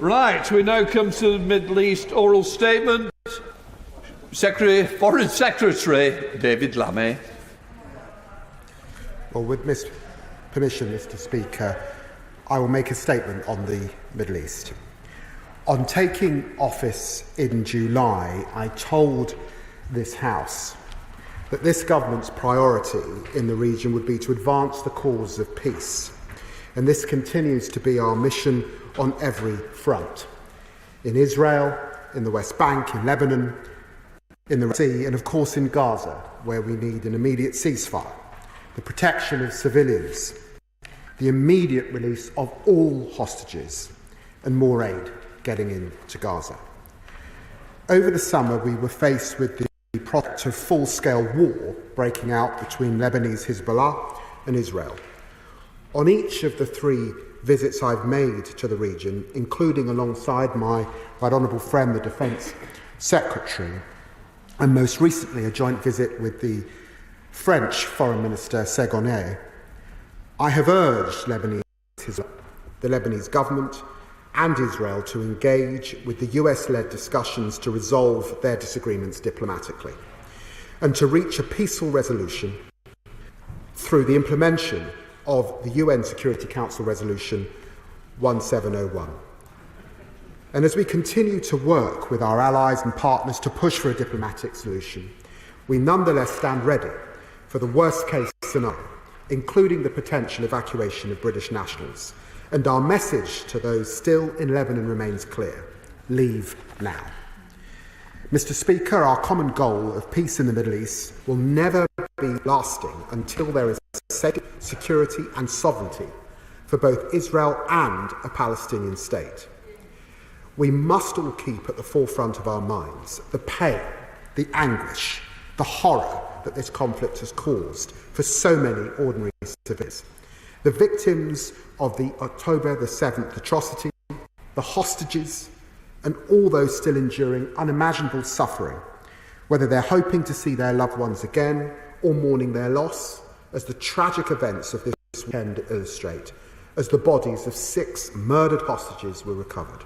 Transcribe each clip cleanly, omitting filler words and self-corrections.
Right, we now come to the Middle East oral statement. Foreign Secretary David Lammy. Well, with permission, Mr. Speaker, I will make a statement on the Middle East. On taking office in July, I told this House that this government's priority in the region would be to advance the cause of peace. And this continues to be our mission on every front. In Israel, in the West Bank, in Lebanon, in the Red Sea, and of course in Gaza, where we need an immediate ceasefire, the protection of civilians, the immediate release of all hostages, and more aid getting into Gaza. Over the summer, we were faced with the prospect of full-scale war breaking out between Lebanese Hezbollah and Israel. On each of the 3 visits I've made to the region, including alongside my right honourable friend, the Defence Secretary, and most recently a joint visit with the French Foreign Minister Ségoné, I have urged the Lebanese government and Israel to engage with the US-led discussions to resolve their disagreements diplomatically and to reach a peaceful resolution through the implementation of the UN Security Council Resolution 1701. And as we continue to work with our allies and partners to push for a diplomatic solution, we nonetheless stand ready for the worst-case scenario, including the potential evacuation of British nationals. And our message to those still in Lebanon remains clear: leave now. Mr. Speaker, our common goal of peace in the Middle East will never be lasting until there is safety, security and sovereignty for both Israel and a Palestinian state. We must all keep at the forefront of our minds the pain, the anguish, the horror that this conflict has caused for so many ordinary civilians. The victims of the October the 7th atrocity, the hostages, and all those still enduring unimaginable suffering, whether they're hoping to see their loved ones again or mourning their loss, as the tragic events of this weekend illustrate, as the bodies of 6 murdered hostages were recovered.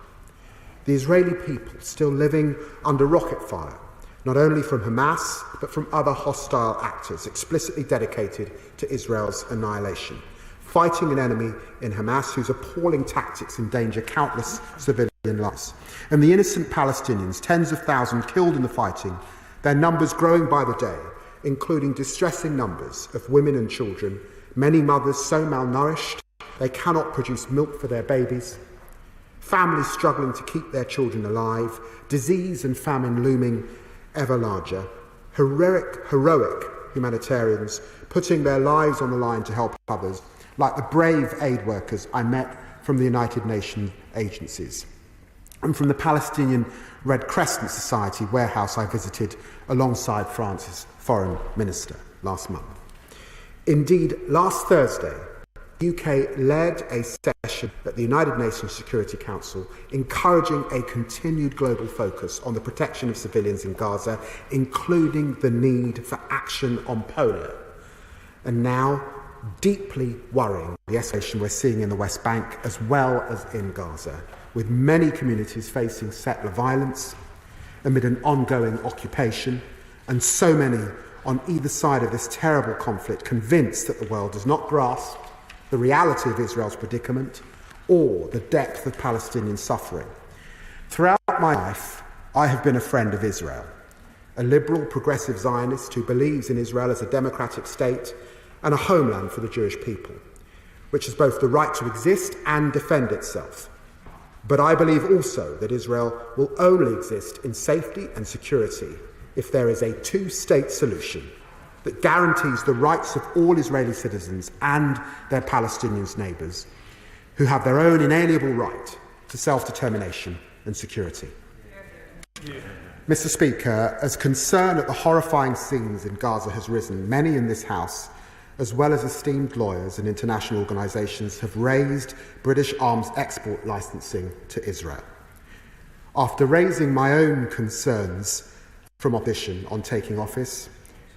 The Israeli people still living under rocket fire, not only from Hamas, but from other hostile actors explicitly dedicated to Israel's annihilation, fighting an enemy in Hamas whose appalling tactics endanger countless civilian lives. And the innocent Palestinians, tens of thousands killed in the fighting, their numbers growing by the day, including distressing numbers of women and children, many mothers so malnourished they cannot produce milk for their babies, families struggling to keep their children alive, disease and famine looming ever larger, heroic humanitarians putting their lives on the line to help others, like the brave aid workers I met from the United Nations agencies, and from the Palestinian Red Crescent Society warehouse I visited alongside France's Foreign Minister last month. Indeed, last Thursday, the UK led a session at the United Nations Security Council encouraging a continued global focus on the protection of civilians in Gaza, including the need for action on polio. And now, deeply worrying, the escalation we're seeing in the West Bank as well as in Gaza, with many communities facing settler violence amid an ongoing occupation, and so many on either side of this terrible conflict convinced that the world does not grasp the reality of Israel's predicament or the depth of Palestinian suffering. Throughout my life, I have been a friend of Israel, a liberal, progressive Zionist who believes in Israel as a democratic state and a homeland for the Jewish people, which has both the right to exist and defend itself. But I believe also that Israel will only exist in safety and security if there is a 2-state solution that guarantees the rights of all Israeli citizens and their Palestinian neighbours, who have their own inalienable right to self-determination and security. Mr. Speaker, as concern at the horrifying scenes in Gaza has risen, many in this House, as well as esteemed lawyers and international organisations, have raised British arms export licensing to Israel. After raising my own concerns from opposition on taking office,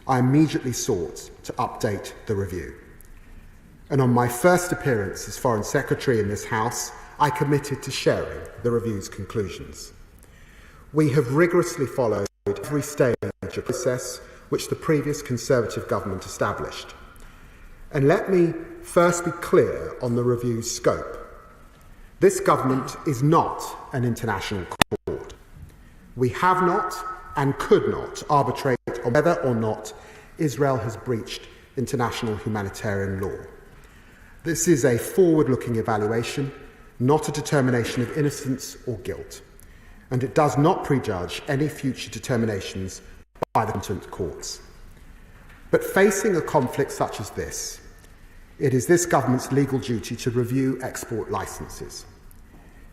I immediately sought to update the review. And on my first appearance as Foreign Secretary in this House, I committed to sharing the review's conclusions. We have rigorously followed every stage of the process which the previous Conservative government established. And let me first be clear on the review's scope. This government is not an international court. We have not and could not arbitrate on whether or not Israel has breached international humanitarian law. This is a forward-looking evaluation, not a determination of innocence or guilt, and it does not prejudge any future determinations by the competent courts. But facing a conflict such as this, it is this government's legal duty to review export licences.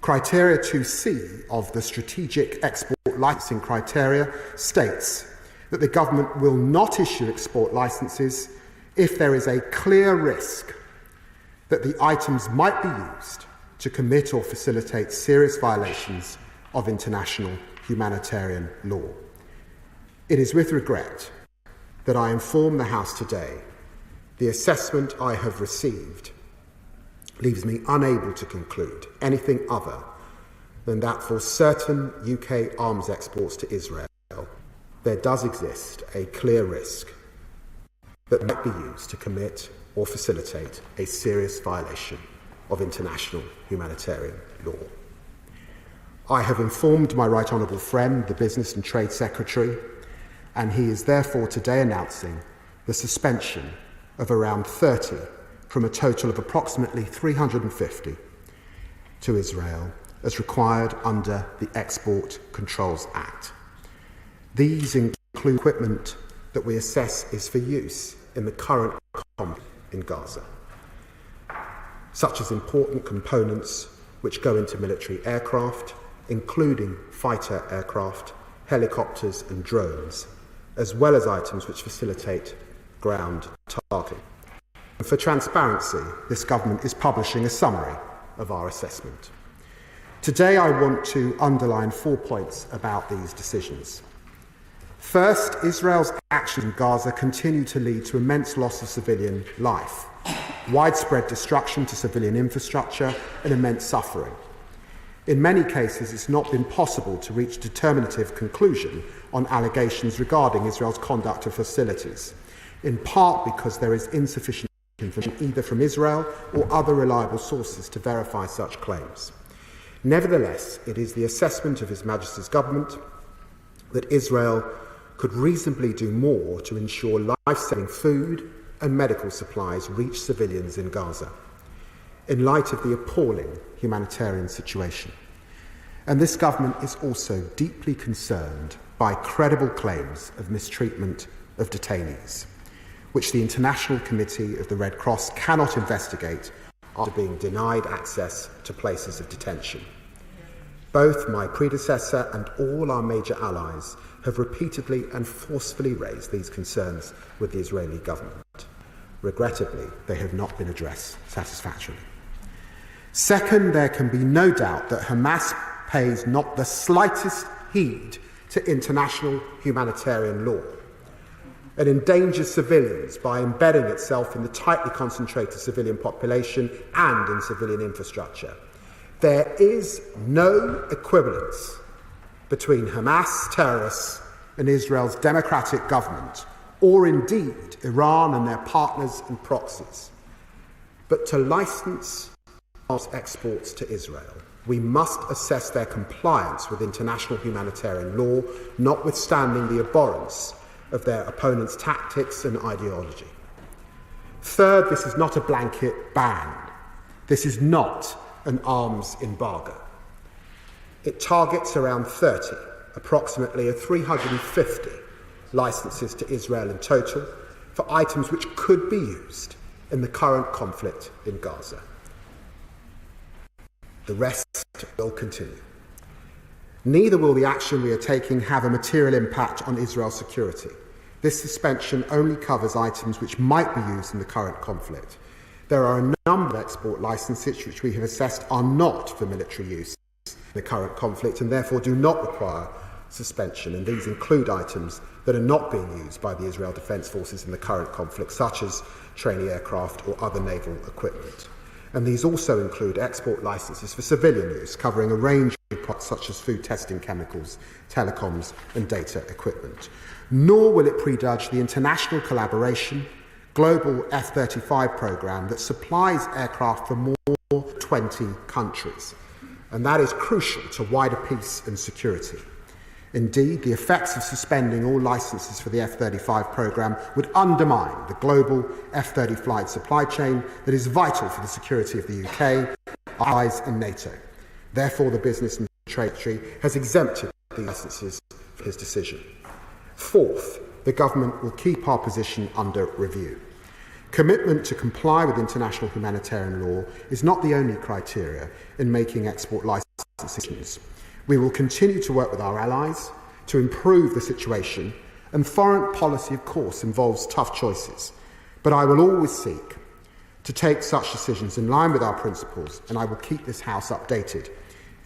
Criteria 2C of the Strategic Export Licensing Criteria states that the government will not issue export licences if there is a clear risk that the items might be used to commit or facilitate serious violations of international humanitarian law. It is with regret that I inform the House today the assessment I have received leaves me unable to conclude anything other than that for certain UK arms exports to Israel, there does exist a clear risk that might be used to commit or facilitate a serious violation of international humanitarian law. I have informed my Right Honourable friend, the Business and Trade Secretary, and he is therefore today announcing the suspension of around 30 from a total of approximately 350 to Israel as required under the Export Controls Act. These include equipment that we assess is for use in the current conflict in Gaza, such as important components which go into military aircraft, including fighter aircraft, helicopters and drones, as well as items which facilitate ground targeting. And for transparency, this government is publishing a summary of our assessment. Today I want to underline 4 points about these decisions. First, Israel's actions in Gaza continue to lead to immense loss of civilian life, widespread destruction to civilian infrastructure, and immense suffering. In many cases, it's not been possible to reach a determinative conclusion on allegations regarding Israel's conduct of hostilities, in part because there is insufficient information either from Israel or other reliable sources to verify such claims. Nevertheless, it is the assessment of His Majesty's government that Israel could reasonably do more to ensure life-saving food and medical supplies reach civilians in Gaza, in light of the appalling humanitarian situation. And this government is also deeply concerned by credible claims of mistreatment of detainees, which the International Committee of the Red Cross cannot investigate after being denied access to places of detention. Both my predecessor and all our major allies have repeatedly and forcefully raised these concerns with the Israeli government. Regrettably, they have not been addressed satisfactorily. Second, there can be no doubt that Hamas pays not the slightest heed to international humanitarian law and endangers civilians by embedding itself in the tightly concentrated civilian population and in civilian infrastructure. There is no equivalence between Hamas terrorists and Israel's democratic government, or indeed Iran and their partners and proxies. But to license arms exports to Israel, we must assess their compliance with international humanitarian law, notwithstanding the abhorrence of their opponents' tactics and ideology. Third, this is not a blanket ban. This is not an arms embargo. It targets around 30, approximately 350 licenses to Israel in total for items which could be used in the current conflict in Gaza. The rest will continue. Neither will the action we are taking have a material impact on Israel's security. This suspension only covers items which might be used in the current conflict. There are a number of export licenses which we have assessed are not for military use in the current conflict and therefore do not require suspension, and these include items that are not being used by the Israel Defence Forces in the current conflict, such as trainee aircraft or other naval equipment. And these also include export licences for civilian use, covering a range of products such as food testing chemicals, telecoms and data equipment. Nor will it prejudge the international collaboration, global F-35 programme that supplies aircraft for more than 20 countries. And that is crucial to wider peace and security. Indeed, the effects of suspending all licences for the F-35 programme would undermine the global F-35 flight supply chain that is vital for the security of the UK, allies and NATO. Therefore, the Business and Trade Secretary has exempted the licences for his decision. Fourth, the government will keep our position under review. Commitment to comply with international humanitarian law is not the only criteria in making export licence decisions. We will continue to work with our allies to improve the situation, and foreign policy, of course, involves tough choices. But I will always seek to take such decisions in line with our principles, and I will keep this House updated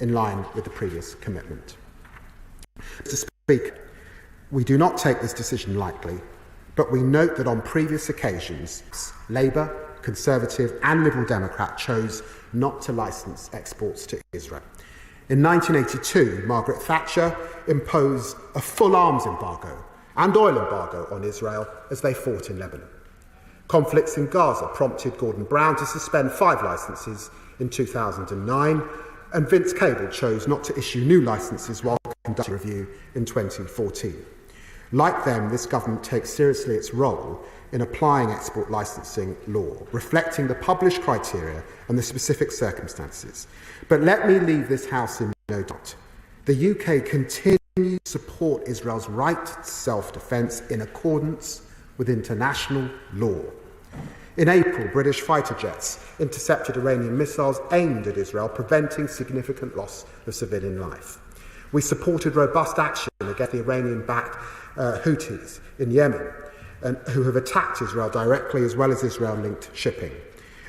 in line with the previous commitment. Mr. Speaker, we do not take this decision lightly, but we note that on previous occasions, Labour, Conservative and Liberal Democrat chose not to licence exports to Israel. In 1982, Margaret Thatcher imposed a full arms embargo and oil embargo on Israel as they fought in Lebanon. Conflicts in Gaza prompted Gordon Brown to suspend 5 licences in 2009, and Vince Cable chose not to issue new licences while conducting a review in 2014. Like them, this government takes seriously its role in applying export licensing law, reflecting the published criteria and the specific circumstances. But let me leave this House in no doubt. The UK continues to support Israel's right to self-defence in accordance with international law. In April, British fighter jets intercepted Iranian missiles aimed at Israel, preventing significant loss of civilian life. We supported robust action against the Iranian-backed Houthis in Yemen, who have attacked Israel directly as well as Israel-linked shipping.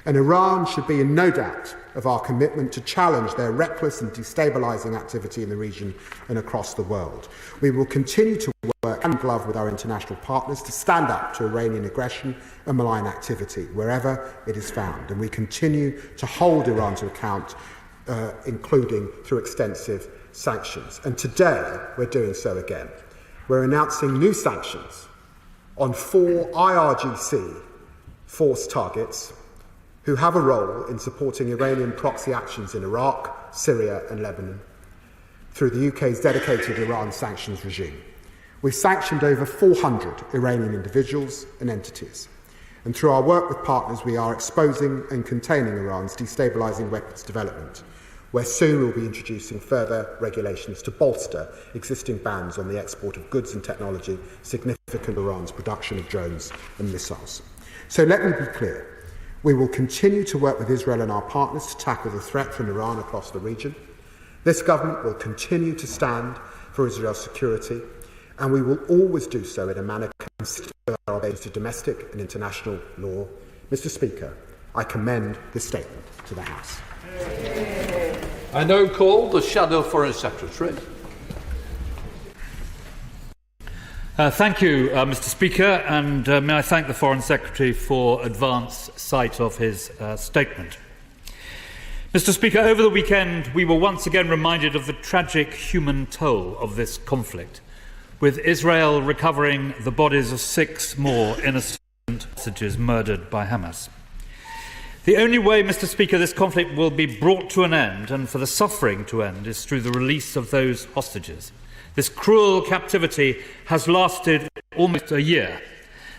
And Iran should be in no doubt of our commitment to challenge their reckless and destabilising activity in the region and across the world. We will continue to work hand in glove with our international partners to stand up to Iranian aggression and malign activity wherever it is found. And we continue to hold Iran to account, including through extensive sanctions. And today we're doing so again. We're announcing new sanctions on 4 IRGC force targets who have a role in supporting Iranian proxy actions in Iraq, Syria and Lebanon through the UK's dedicated Iran sanctions regime. We've sanctioned over 400 Iranian individuals and entities. And through our work with partners, we are exposing and containing Iran's destabilising weapons development, where soon we'll be introducing further regulations to bolster existing bans on the export of goods and technology significant to Iran's production of drones and missiles. So let me be clear. We will continue to work with Israel and our partners to tackle the threat from Iran across the region. This government will continue to stand for Israel's security, and we will always do so in a manner consistent with our obligations to domestic and international law. Mr. Speaker, I commend this statement to the House. I now call the Shadow Foreign Secretary. Thank you, Mr. Speaker, and may I thank the Foreign Secretary for advance sight of his statement. Mr. Speaker, over the weekend we were once again reminded of the tragic human toll of this conflict, with Israel recovering the bodies of 6 more innocent hostages murdered by Hamas. The only way, Mr. Speaker, this conflict will be brought to an end and for the suffering to end is through the release of those hostages. This cruel captivity has lasted almost a year.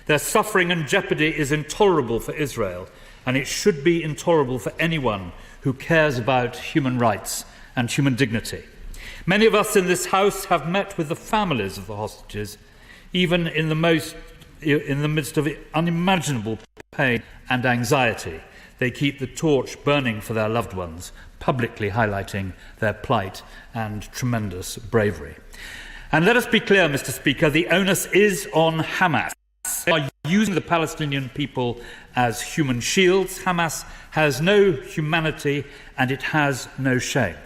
Their suffering and jeopardy is intolerable for Israel, and it should be intolerable for anyone who cares about human rights and human dignity. Many of us in this House have met with the families of the hostages, even in the midst of unimaginable pain and anxiety. They keep the torch burning for their loved ones, publicly highlighting their plight and tremendous bravery. And let us be clear, Mr. Speaker, the onus is on Hamas. They are using the Palestinian people as human shields. Hamas has no humanity and it has no shame.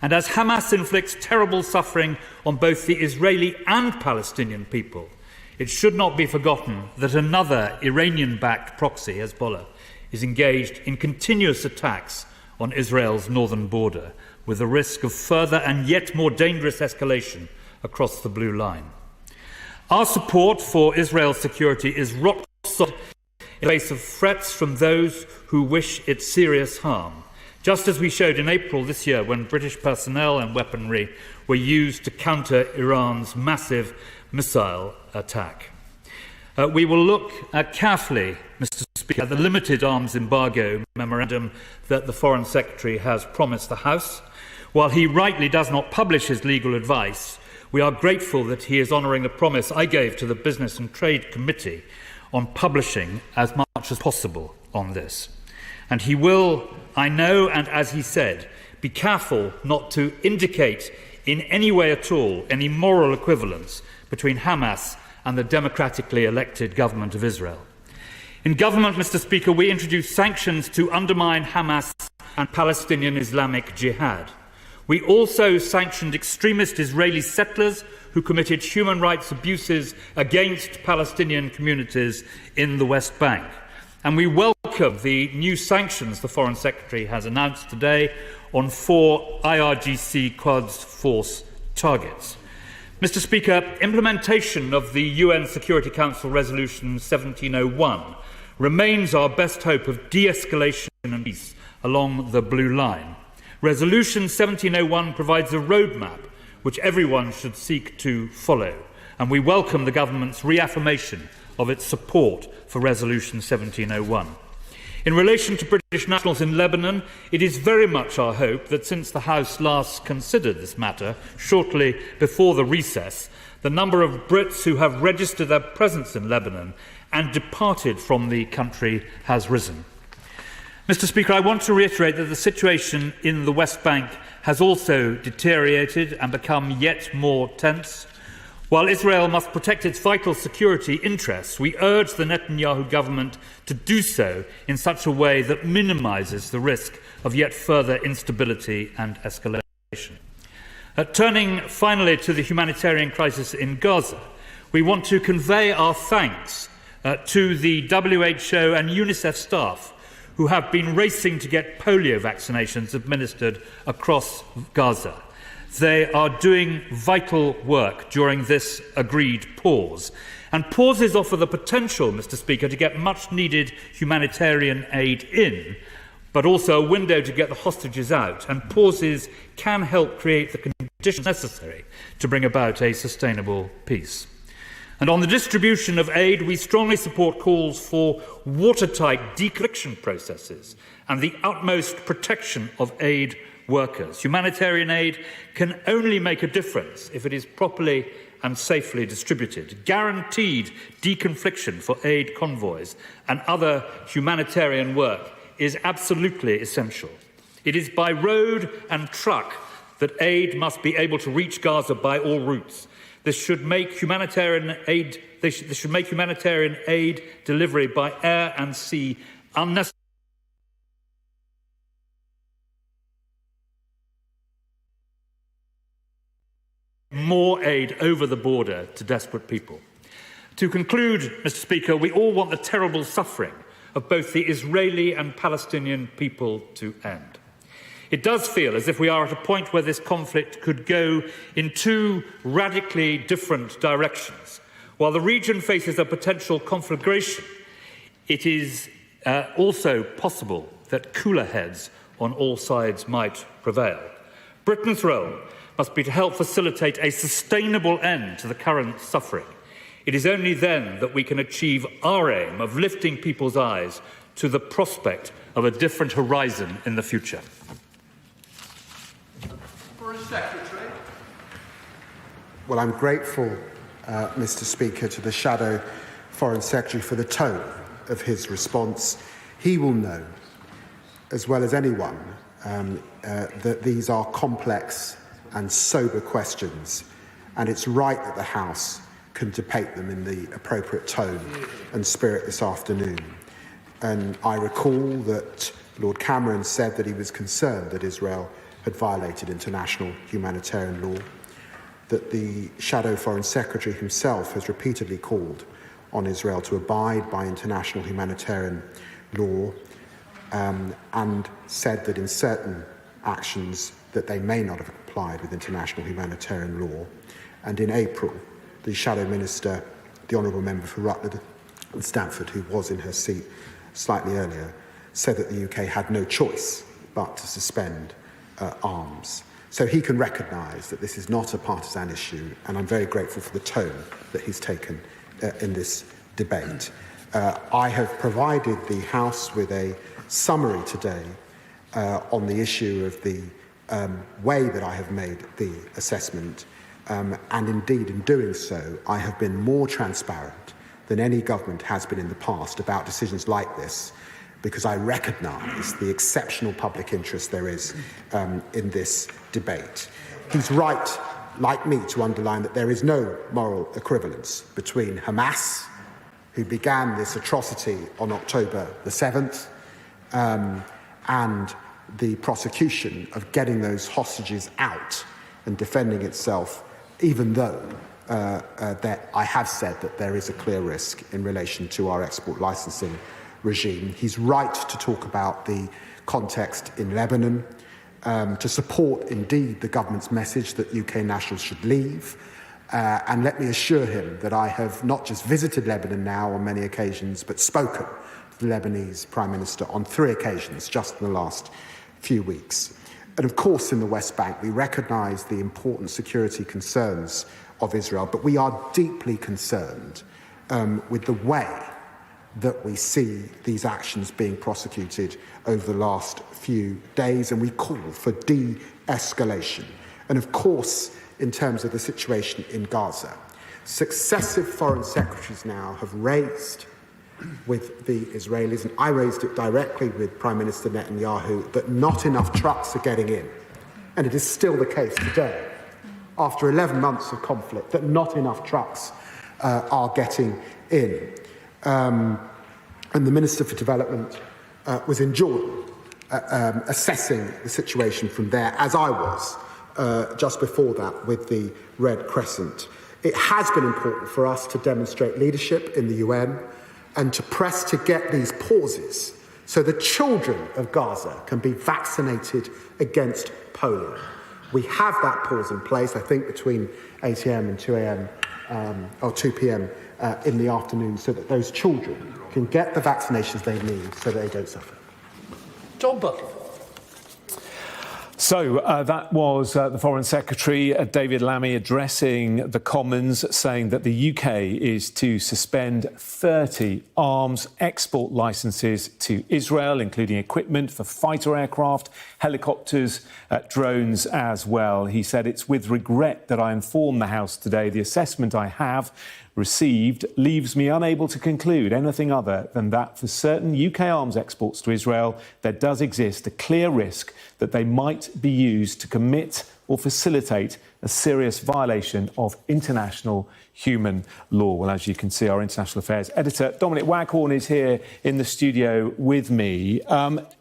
And as Hamas inflicts terrible suffering on both the Israeli and Palestinian people, it should not be forgotten that another Iranian-backed proxy, Hezbollah, is engaged in continuous attacks on Israel's northern border, with the risk of further and yet more dangerous escalation across the Blue Line. Our support for Israel's security is rock solid in the face of threats from those who wish it serious harm, just as we showed in April this year when British personnel and weaponry were used to counter Iran's massive missile attack. We will look carefully, Mr. Speaker, at the limited arms embargo memorandum that the Foreign Secretary has promised the House. While he rightly does not publish his legal advice, we are grateful that he is honouring the promise I gave to the Business and Trade Committee on publishing as much as possible on this. And he will, I know, and as he said, be careful not to indicate in any way at all any moral equivalence between Hamas and the democratically elected government of Israel. In government, Mr. Speaker, we introduced sanctions to undermine Hamas and Palestinian Islamic Jihad. We also sanctioned extremist Israeli settlers who committed human rights abuses against Palestinian communities in the West Bank. And we welcome the new sanctions the Foreign Secretary has announced today on 4 IRGC Quds Force targets. Mr. Speaker, implementation of the UN Security Council Resolution 1701 remains our best hope of de-escalation and peace along the Blue Line. Resolution 1701 provides a roadmap which everyone should seek to follow, and we welcome the government's reaffirmation of its support for Resolution 1701. In relation to British nationals in Lebanon, it is very much our hope that since the House last considered this matter, shortly before the recess, the number of Brits who have registered their presence in Lebanon and departed from the country has risen. Mr. Speaker, I want to reiterate that the situation in the West Bank has also deteriorated and become yet more tense. While Israel must protect its vital security interests, we urge the Netanyahu government to do so in such a way that minimises the risk of yet further instability and escalation. Turning finally to the humanitarian crisis in Gaza, we want to convey our thanks to the WHO and UNICEF staff who have been racing to get polio vaccinations administered across Gaza. They are doing vital work during this agreed pause. And pauses offer the potential, Mr. Speaker, to get much-needed humanitarian aid in, but also a window to get the hostages out. And pauses can help create the conditions necessary to bring about a sustainable peace. And on the distribution of aid, we strongly support calls for watertight deconfliction processes and the utmost protection of aid workers. Humanitarian aid can only make a difference if it is properly and safely distributed. Guaranteed deconfliction for aid convoys and other humanitarian work is absolutely essential. It is by road and truck that aid must be able to reach Gaza by all routes. This should make humanitarian aid delivery by air and sea unnecessary. More aid over the border to desperate people. To conclude, Mr. Speaker, we all want the terrible suffering of both the Israeli and Palestinian people to end. It does feel as if we are at a point where this conflict could go in two radically different directions. While the region faces a potential conflagration, it is also possible that cooler heads on all sides might prevail. Britain's role must be to help facilitate a sustainable end to the current suffering. It is only then that we can achieve our aim of lifting people's eyes to the prospect of a different horizon in the future. Foreign Secretary. Well, I'm grateful, Mr. Speaker, to the Shadow Foreign Secretary for the tone of his response. He will know, as well as anyone, that these are complex and sober questions, and it's right that the House can debate them in the appropriate tone and spirit this afternoon. And I recall that Lord Cameron said that he was concerned that Israel had violated international humanitarian law, that the Shadow Foreign Secretary himself has repeatedly called on Israel to abide by international humanitarian law and said that in certain actions that they may not have complied with international humanitarian law. And in April, the Shadow Minister, the Honourable Member for Rutland and Stamford, who was in her seat slightly earlier, said that the UK had no choice but to suspend arms. So he can recognise that this is not a partisan issue, and I'm very grateful for the tone that he's taken in this debate. I have provided the House with a summary today on the issue of the way that I have made the assessment, and indeed in doing so I have been more transparent than any government has been in the past about decisions like this, because I recognise the exceptional public interest there is in this debate. He's right, like me, to underline that there is no moral equivalence between Hamas, who began this atrocity on October the 7th, and the prosecution of getting those hostages out and defending itself, even though that I have said that there is a clear risk in relation to our export licensing regime. He's right to talk about the context in Lebanon, to support indeed the government's message that UK nationals should leave. And let me assure him that I have not just visited Lebanon now on many occasions, but spoken to the Lebanese Prime Minister on 3 occasions just in the last few weeks. And of course, in the West Bank, we recognise the important security concerns of Israel, but we are deeply concerned with the way that we see these actions being prosecuted over the last few days, and we call for de-escalation. And of course, in terms of the situation in Gaza, successive foreign secretaries now have raised with the Israelis, and I raised it directly with Prime Minister Netanyahu, that not enough trucks are getting in. And it is still the case today, after 11 months of conflict, that not enough trucks are getting in. And the Minister for Development was in Jordan, assessing the situation from there, as I was just before that with the Red Crescent. It has been important for us to demonstrate leadership in the UN and to press to get these pauses so the children of Gaza can be vaccinated against polio. We have that pause in place, I think, between 8 a.m. and 2 a.m. Or 2 p.m. In the afternoon, so that those children can get the vaccinations they need so that they don't suffer. John Butler. So that was the Foreign Secretary, David Lammy, addressing the Commons, saying that the UK is to suspend 30 arms export licences to Israel, including equipment for fighter aircraft, helicopters, drones as well. He said, "It's with regret that I inform the House today the assessment I have received leaves me unable to conclude anything other than that for certain UK arms exports to Israel, there does exist a clear risk that they might be used to commit or facilitate a serious violation of international human law." Well, as you can see, our international affairs editor, Dominic Waghorn, is here in the studio with me.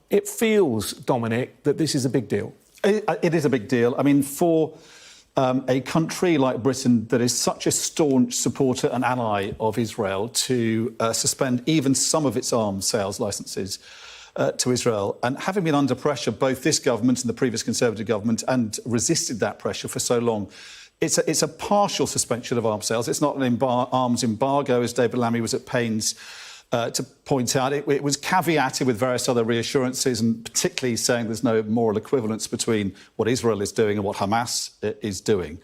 It feels, Dominic, that this is a big deal. It is a big deal. I mean, for a country like Britain that is such a staunch supporter and ally of Israel to suspend even some of its arms sales licences to Israel, and having been under pressure, both this government and the previous Conservative government, and resisted that pressure for so long, it's a partial suspension of arms sales. It's not an arms embargo, as David Lammy was at pains to point out. It was caveated with various other reassurances, and particularly saying there's no moral equivalence between what Israel is doing and what Hamas is doing.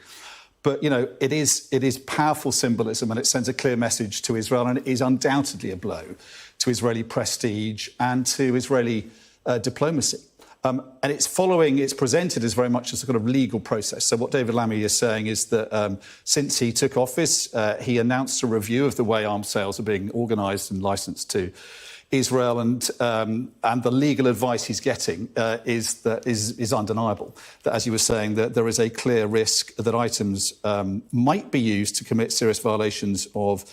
But, you know, it is powerful symbolism, and it sends a clear message to Israel, and it is undoubtedly a blow to Israeli prestige and to Israeli diplomacy. And it's presented as very much a sort of legal process. So what David Lammy is saying is that since he took office, he announced a review of the way arms sales are being organised and licensed to Israel, and the legal advice he's getting is undeniable. That, as you were saying, that there is a clear risk that items might be used to commit serious violations of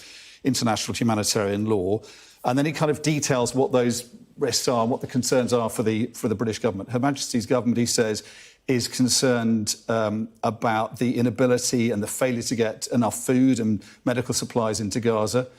international humanitarian law. And then he kind of details what those risks are and what the concerns are for the British government. Her Majesty's government, he says, is concerned about the inability and the failure to get enough food and medical supplies into Gaza,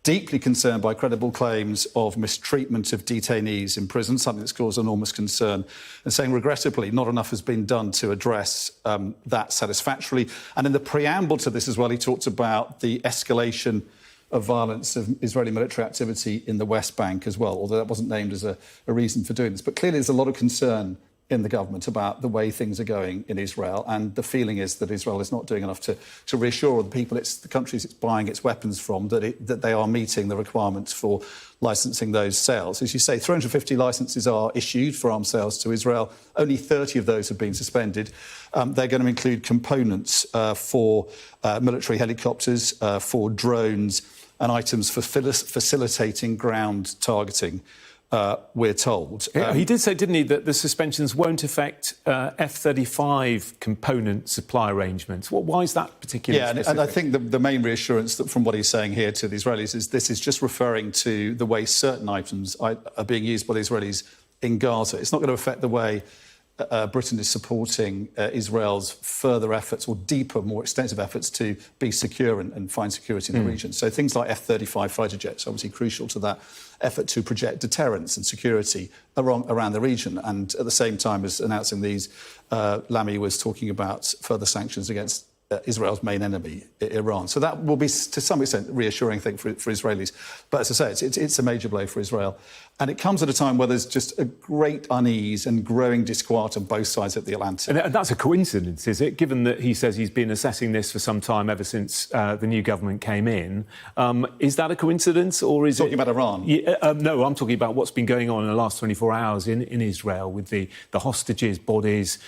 deeply concerned by credible claims of mistreatment of detainees in prison, something that's caused enormous concern, and saying, regrettably, not enough has been done to address that satisfactorily. And in the preamble to this as well, he talked about the escalation of violence of Israeli military activity in the West Bank as well, although that wasn't named as a reason for doing this. But clearly there's a lot of concern in the government about the way things are going in Israel, and the feeling is that Israel is not doing enough to reassure the people, the countries it's buying its weapons from, that they are meeting the requirements for licensing those sales. As you say, 350 licences are issued for arms sales to Israel. Only 30 of those have been suspended. They're going to include components for military helicopters, for drones, and items for facilitating ground targeting. We're told. He did say, didn't he, that the suspensions won't affect F-35 component supply arrangements. Why is that particularly specific? And I think the main reassurance from what he's saying here to the Israelis is this is just referring to the way certain items are being used by the Israelis in Gaza. It's not going to affect the way Britain is supporting Israel's further efforts, or deeper, more extensive efforts to be secure and find security in the region. So things like F-35 fighter jets are obviously crucial to that effort to project deterrence and security around the region. And at the same time as announcing these, Lammy was talking about further sanctions against Israel's main enemy, Iran. So that will be, to some extent, reassuring thing for Israelis. But as I say, it's a major blow for Israel. And it comes at a time where there's just a great unease and growing disquiet on both sides of the Atlantic. And that's a coincidence, is it? Given that he says he's been assessing this for some time, ever since the new government came in. Is that a coincidence, or is Talking about Iran? No, I'm talking about what's been going on in the last 24 hours in Israel, with the hostages' bodies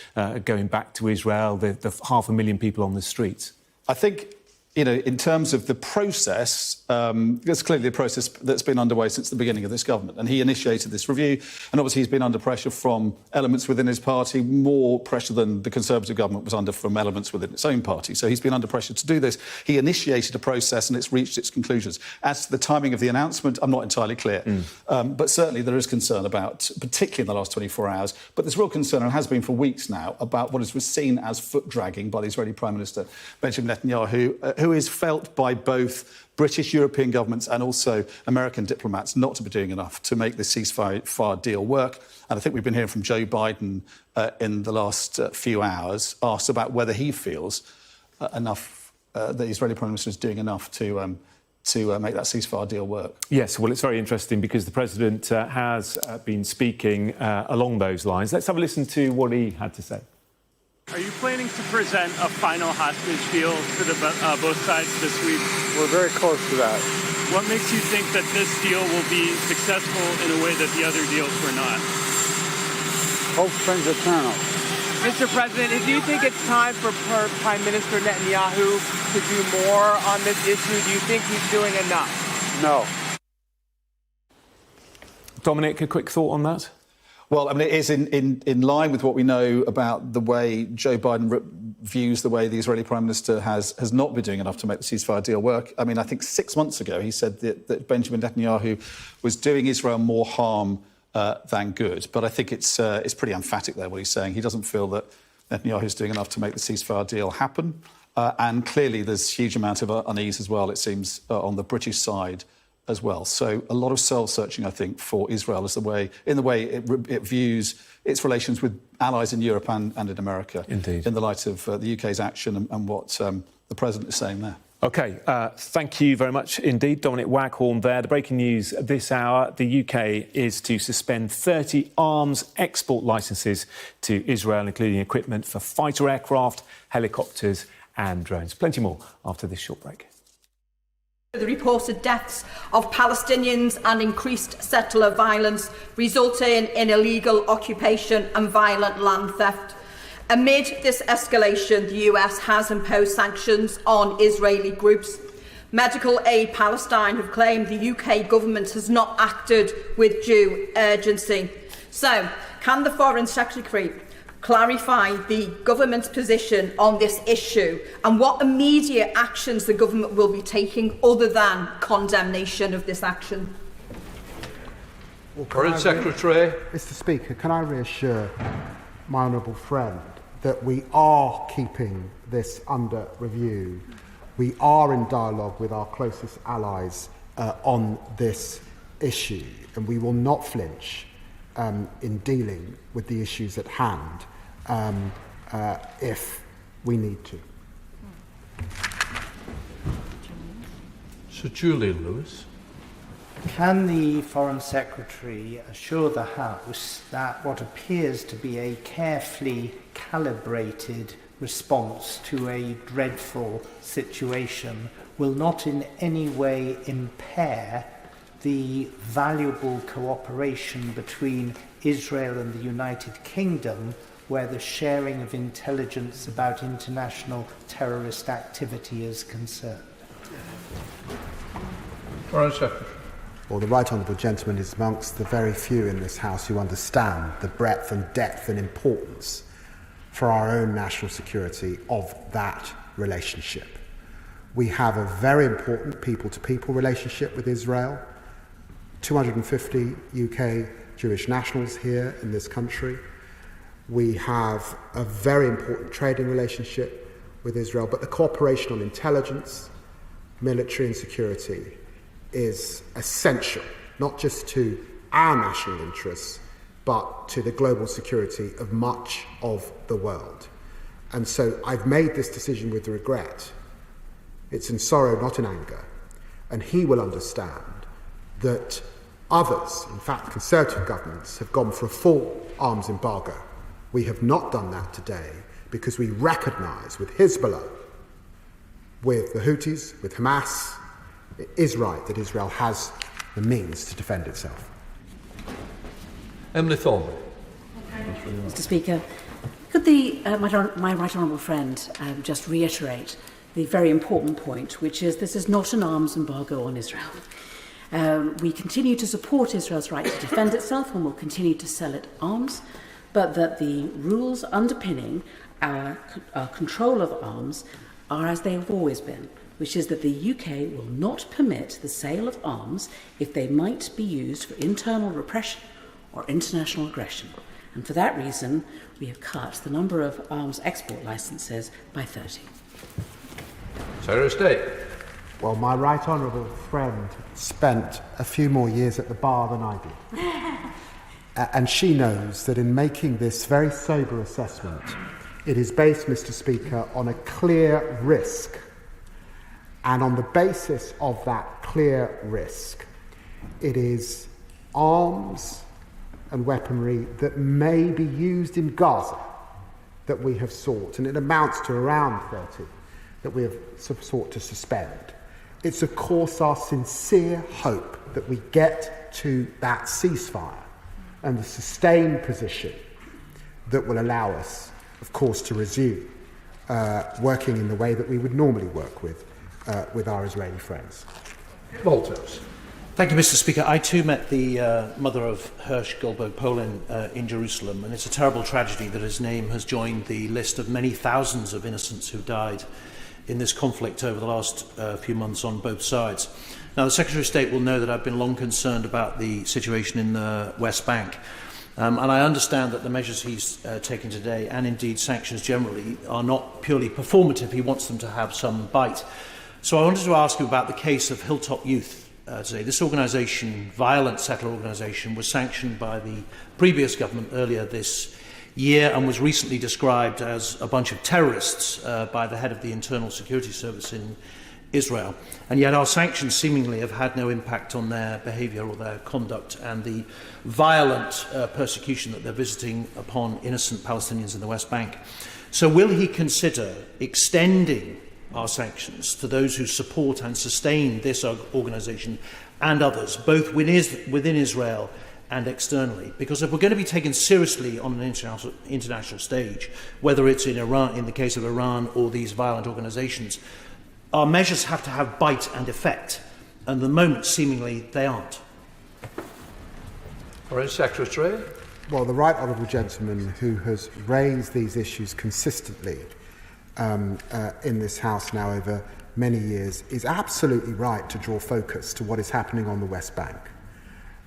going back to Israel, the 500,000 people on the streets. I think, in terms of the process, there's clearly a process that's been underway since the beginning of this government. And he initiated this review. And obviously he's been under pressure from elements within his party, more pressure than the Conservative government was under from elements within its own party. So he's been under pressure to do this. He initiated a process and it's reached its conclusions. As to the timing of the announcement, I'm not entirely clear. But certainly there is concern about, particularly in the last 24 hours, but there's real concern, and has been for weeks now, about what is seen as foot-dragging by the Israeli Prime Minister, Benjamin Netanyahu, who is felt by both British, European governments and also American diplomats not to be doing enough to make this ceasefire deal work. And I think we've been hearing from Joe Biden in the last few hours, asked about whether he feels the Israeli Prime Minister is doing enough to make that ceasefire deal work. Yes, well, it's very interesting because the President has been speaking along those lines. Let's have a listen to what he had to say. Are you planning to present a final hostage deal for both sides this week? We're very close to that. What makes you think that this deal will be successful in a way that the other deals were not? Hope springs eternal. Mr. President, do you think it's time for Prime Minister Netanyahu to do more on this issue? Do you think he's doing enough? No. Dominic, a quick thought on that? Well, I mean, it is in line with what we know about the way Joe Biden views the way the Israeli Prime Minister has not been doing enough to make the ceasefire deal work. I mean, I think 6 months ago he said that Benjamin Netanyahu was doing Israel more harm than good. But I think it's pretty emphatic there, what he's saying. He doesn't feel that Netanyahu is doing enough to make the ceasefire deal happen. And clearly there's a huge amount of unease as well, it seems, on the British side as well. So a lot of soul-searching, I think, for Israel as the way it views its relations with allies in Europe and in America. Indeed. In the light of the UK's action and what the President is saying there. OK, thank you very much indeed, Dominic Waghorn there. The breaking news this hour, the UK is to suspend 30 arms export licences to Israel, including equipment for fighter aircraft, helicopters and drones. Plenty more after this short break. The reported deaths of Palestinians and increased settler violence resulting in illegal occupation and violent land theft. Amid this escalation, the US has imposed sanctions on Israeli groups. Medical Aid Palestine have claimed the UK government has not acted with due urgency. So, can the Foreign Secretary clarify the government's position on this issue and what immediate actions the government will be taking other than condemnation of this action? Foreign Secretary. Mr. Speaker, can I reassure my honourable friend that we are keeping this under review. We are in dialogue with our closest allies on this issue, and we will not flinch in dealing with the issues at hand if we need to. Sir Julian Lewis. Can the Foreign Secretary assure the House that what appears to be a carefully calibrated response to a dreadful situation will not in any way impair the valuable cooperation between Israel and the United Kingdom, where the sharing of intelligence about international terrorist activity is concerned? Foreign Secretary. Well, the Right Honourable Gentleman is amongst the very few in this House who understand the breadth and depth and importance for our own national security of that relationship. We have a very important people-to-people relationship with Israel. 250 UK Jewish nationals here in this country. We have a very important trading relationship with Israel, but the cooperation on intelligence, military and security is essential, not just to our national interests, but to the global security of much of the world. And so I've made this decision with regret. It's in sorrow, not in anger. And he will understand that others, in fact Conservative governments, have gone for a full arms embargo. We have not done that today because we recognise with Hezbollah, with the Houthis, with Hamas, it is right that Israel has the means to defend itself. Emily Thornbury. Mr. Speaker, could my right honourable friend just reiterate the very important point, which is this is not an arms embargo on Israel. We continue to support Israel's right to defend itself and will continue to sell it arms, but that the rules underpinning our control of arms are as they have always been, which is that the UK will not permit the sale of arms if they might be used for internal repression or international aggression. And for that reason, we have cut the number of arms export licences by 30. Secretary of State. Well, my right honourable friend spent a few more years at the bar than I did. And she knows that in making this very sober assessment, it is based, Mr. Speaker, on a clear risk. And on the basis of that clear risk, it is arms and weaponry that may be used in Gaza that we have sought, and it amounts to around 30 that we have sought to suspend. It's, of course, our sincere hope that we get to that ceasefire and the sustained position that will allow us, of course, to resume working in the way that we would normally work with our Israeli friends. Walters. Thank you, Mr. Speaker. I too met the mother of Hirsch Goldberg-Polin in Jerusalem, and it's a terrible tragedy that his name has joined the list of many thousands of innocents who died in this conflict over the last few months on both sides. Now, the Secretary of State will know that I've been long concerned about the situation in the West Bank. And I understand that the measures he's taken today, and indeed sanctions generally, are not purely performative. He wants them to have some bite. So I wanted to ask you about the case of Hilltop Youth today. This organisation, violent settler organisation, was sanctioned by the previous government earlier this year and was recently described as a bunch of terrorists by the head of the Internal Security Service in Israel. And yet our sanctions seemingly have had no impact on their behaviour or their conduct and the violent persecution that they're visiting upon innocent Palestinians in the West Bank. So will he consider extending our sanctions to those who support and sustain this organisation and others, both within Israel and externally? Because if we're going to be taken seriously on an international stage, whether it's in Iran, in the case of Iran, or these violent organisations, our measures have to have bite and effect, and at the moment, seemingly, they aren't. Foreign Secretary. Well, the right honourable gentleman who has raised these issues consistently in this House now over many years is absolutely right to draw focus to what is happening on the West Bank.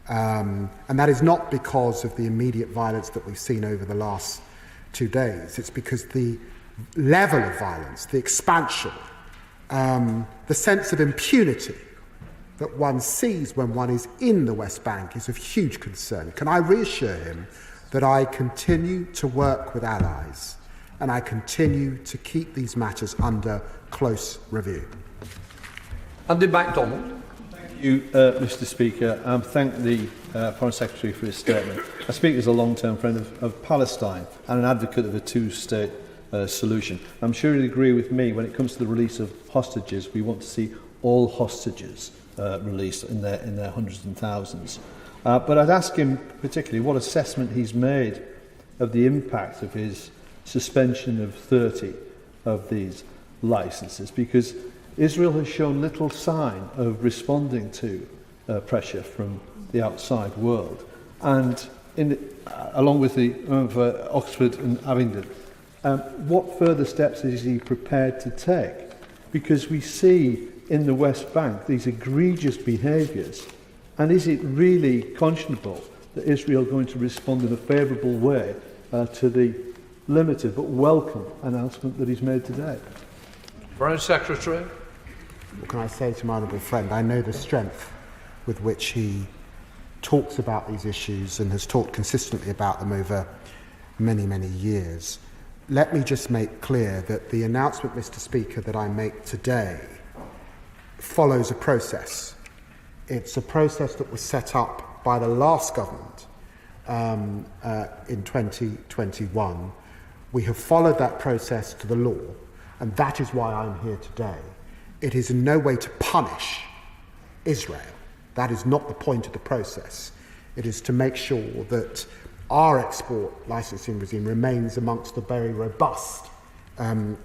And that is not because of the immediate violence that we've seen over the last 2 days. It's because the level of violence, the expansion, the sense of impunity that one sees when one is in the West Bank is of huge concern. Can I reassure him that I continue to work with allies and I continue to keep these matters under close review? Andy MacDonald. Thank you, Mr. Speaker. Thank the Foreign Secretary for his statement. I speak as a long-term friend of Palestine and an advocate of a two-state solution. I'm sure he'll agree with me when it comes to the release of hostages. We want to see all hostages released in their hundreds and thousands. But I'd ask him particularly what assessment he's made of the impact of his suspension of 30 of these licences, because Israel has shown little sign of responding to pressure from the outside world. And along with the Oxford and Abingdon, what further steps is he prepared to take? Because we see in the West Bank these egregious behaviours, and is it really conscionable that Israel is going to respond in a favourable way to the limited but welcome announcement that he's made today? Foreign Secretary. What can I say to my honourable friend? I know the strength with which he talks about these issues and has talked consistently about them over many, many years. Let me just make clear that the announcement, Mr. Speaker, that I make today follows a process. It's a process that was set up by the last government in 2021. We have followed that process to the law, and that is why I'm here today. It is in no way to punish Israel. That is not the point of the process. It is to make sure that our export licensing regime remains amongst the very robust in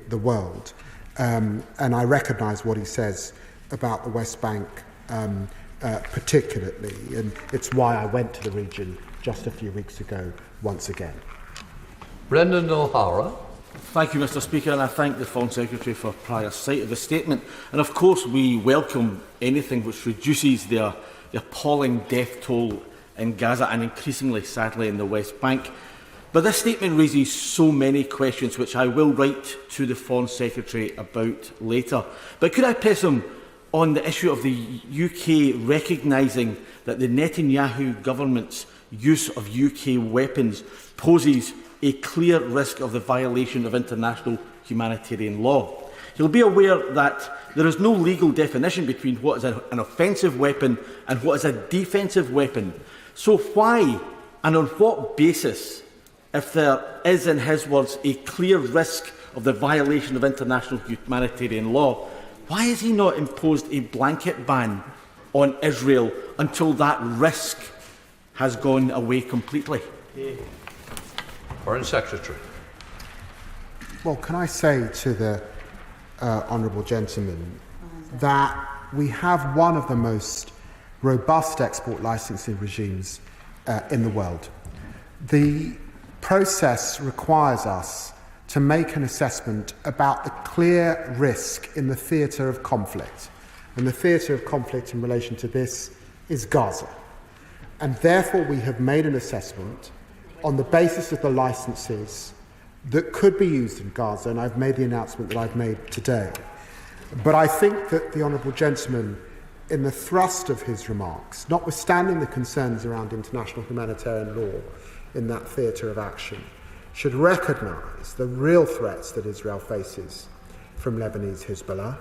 the world. And I recognise what he says about the West Bank particularly, and it's why I went to the region just a few weeks ago once again. Brendan O'Hara. Thank you, Mr. Speaker, and I thank the Foreign Secretary for prior sight of the statement. And of course we welcome anything which reduces the appalling death toll in Gaza and increasingly, sadly, in the West Bank. But this statement raises so many questions which I will write to the Foreign Secretary about later. But could I press him on the issue of the UK recognising that the Netanyahu government's use of UK weapons poses a clear risk of the violation of international humanitarian law? He'll be aware that there is no legal definition between what is an offensive weapon and what is a defensive weapon. So why and on what basis, if there is, in his words, a clear risk of the violation of international humanitarian law, why has he not imposed a blanket ban on Israel until that risk has gone away completely? Foreign Secretary. Well, can I say to the honourable gentleman that we have one of the most robust export licensing regimes in the world. The process requires us to make an assessment about the clear risk in the theatre of conflict. And the theatre of conflict in relation to this is Gaza. And therefore we have made an assessment on the basis of the licences that could be used in Gaza, and I've made the announcement that I've made today. But I think that the honourable gentleman, in the thrust of his remarks, notwithstanding the concerns around international humanitarian law in that theatre of action, should recognise the real threats that Israel faces from Lebanese Hezbollah,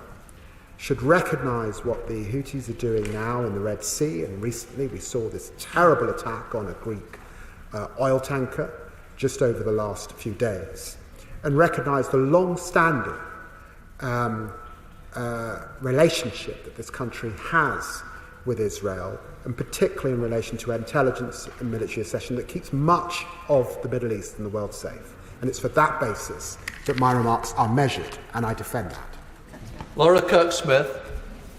should recognise what the Houthis are doing now in the Red Sea, and recently we saw this terrible attack on a Greek oil tanker just over the last few days, and recognise the long-standing relationship that this country has with Israel, and particularly in relation to intelligence and military accession that keeps much of the Middle East and the world safe. And it's for that basis that my remarks are measured, and I defend that. Laura Kirk-Smith.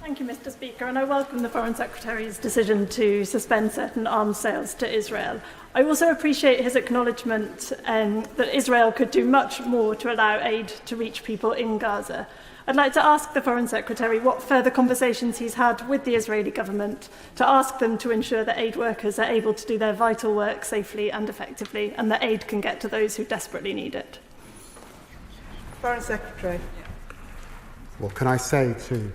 Thank you, Mr. Speaker, and I welcome the Foreign Secretary's decision to suspend certain arms sales to Israel. I also appreciate his acknowledgement that Israel could do much more to allow aid to reach people in Gaza. I'd like to ask the Foreign Secretary what further conversations he's had with the Israeli government to ask them to ensure that aid workers are able to do their vital work safely and effectively, and that aid can get to those who desperately need it. Foreign Secretary. Well, can I say to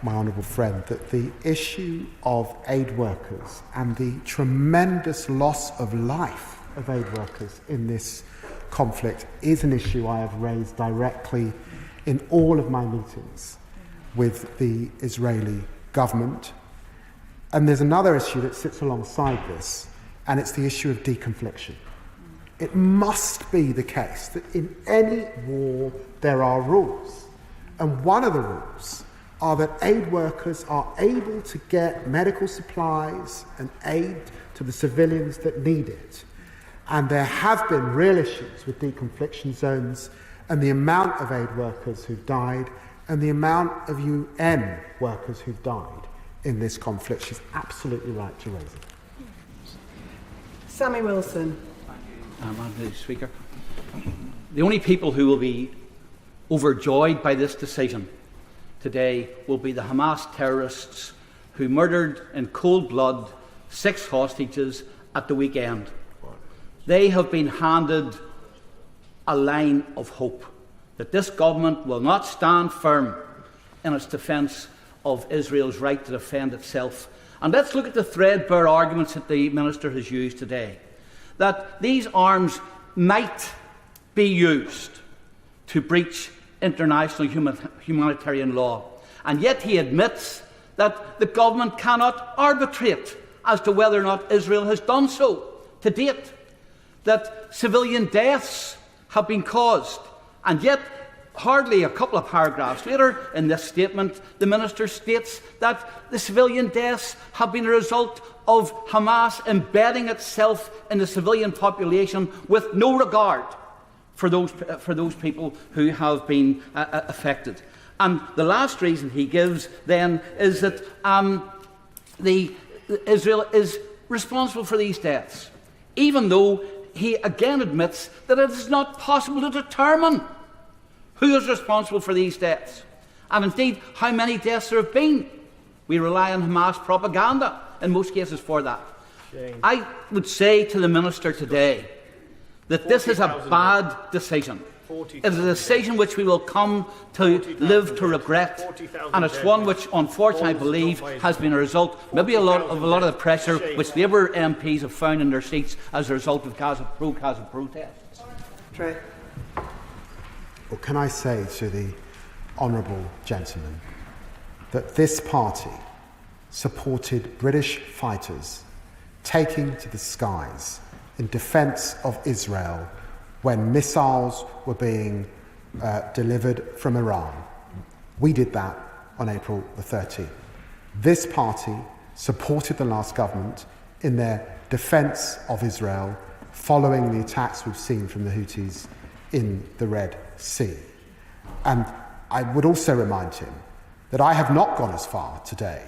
my honourable friend that the issue of aid workers and the tremendous loss of life of aid workers in this conflict is an issue I have raised directly in all of my meetings with the Israeli government. And there's another issue that sits alongside this, and it's the issue of deconfliction. It must be the case that in any war there are rules. And one of the rules are that aid workers are able to get medical supplies and aid to the civilians that need it. And there have been real issues with deconfliction zones and the amount of aid workers who've died and the amount of UN workers who've died in this conflict. She's absolutely right to raise it. Sammy Wilson. Madam Speaker. The only people who will be overjoyed by this decision today will be the Hamas terrorists who murdered in cold blood 6 hostages at the weekend. They have been handed a line of hope that this government will not stand firm in its defence of Israel's right to defend itself. And let's look at the threadbare arguments that the Minister has used today. That these arms might be used to breach international humanitarian law. And yet he admits that the government cannot arbitrate as to whether or not Israel has done so to date. That civilian deaths have been caused. And yet, hardly a couple of paragraphs later in this statement, the Minister states that the civilian deaths have been a result of Hamas embedding itself in the civilian population with no regard for those people who have been affected. And the last reason he gives then is that Israel is responsible for these deaths, even though he again admits that it is not possible to determine who is responsible for these deaths, and indeed how many deaths there have been. We rely on Hamas propaganda in most cases for that. I would say to the Minister today that this is a bad decision. It is a decision which we will come to live to regret, and it's one which, unfortunately, I believe has been a result, maybe a lot of the pressure which Labour MPs have found in their seats as a result of pro-Gaza protests. Trey. Well, can I say to the honourable gentleman that this party supported British fighters taking to the skies in defence of Israel when missiles were being delivered from Iran. We did that on April the 13th. This party supported the last government in their defence of Israel following the attacks we've seen from the Houthis in the Red Sea. And I would also remind him that I have not gone as far today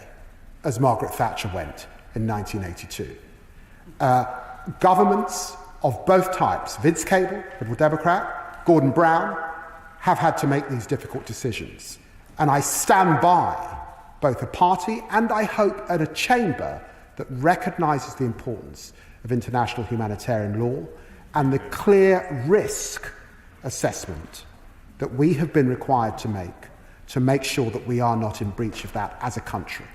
as Margaret Thatcher went in 1982. Governments of both types, Vince Cable, Liberal Democrat, Gordon Brown, have had to make these difficult decisions. And I stand by both a party and, I hope, at a chamber that recognises the importance of international humanitarian law and the clear risk assessment that we have been required to make sure that we are not in breach of that as a country.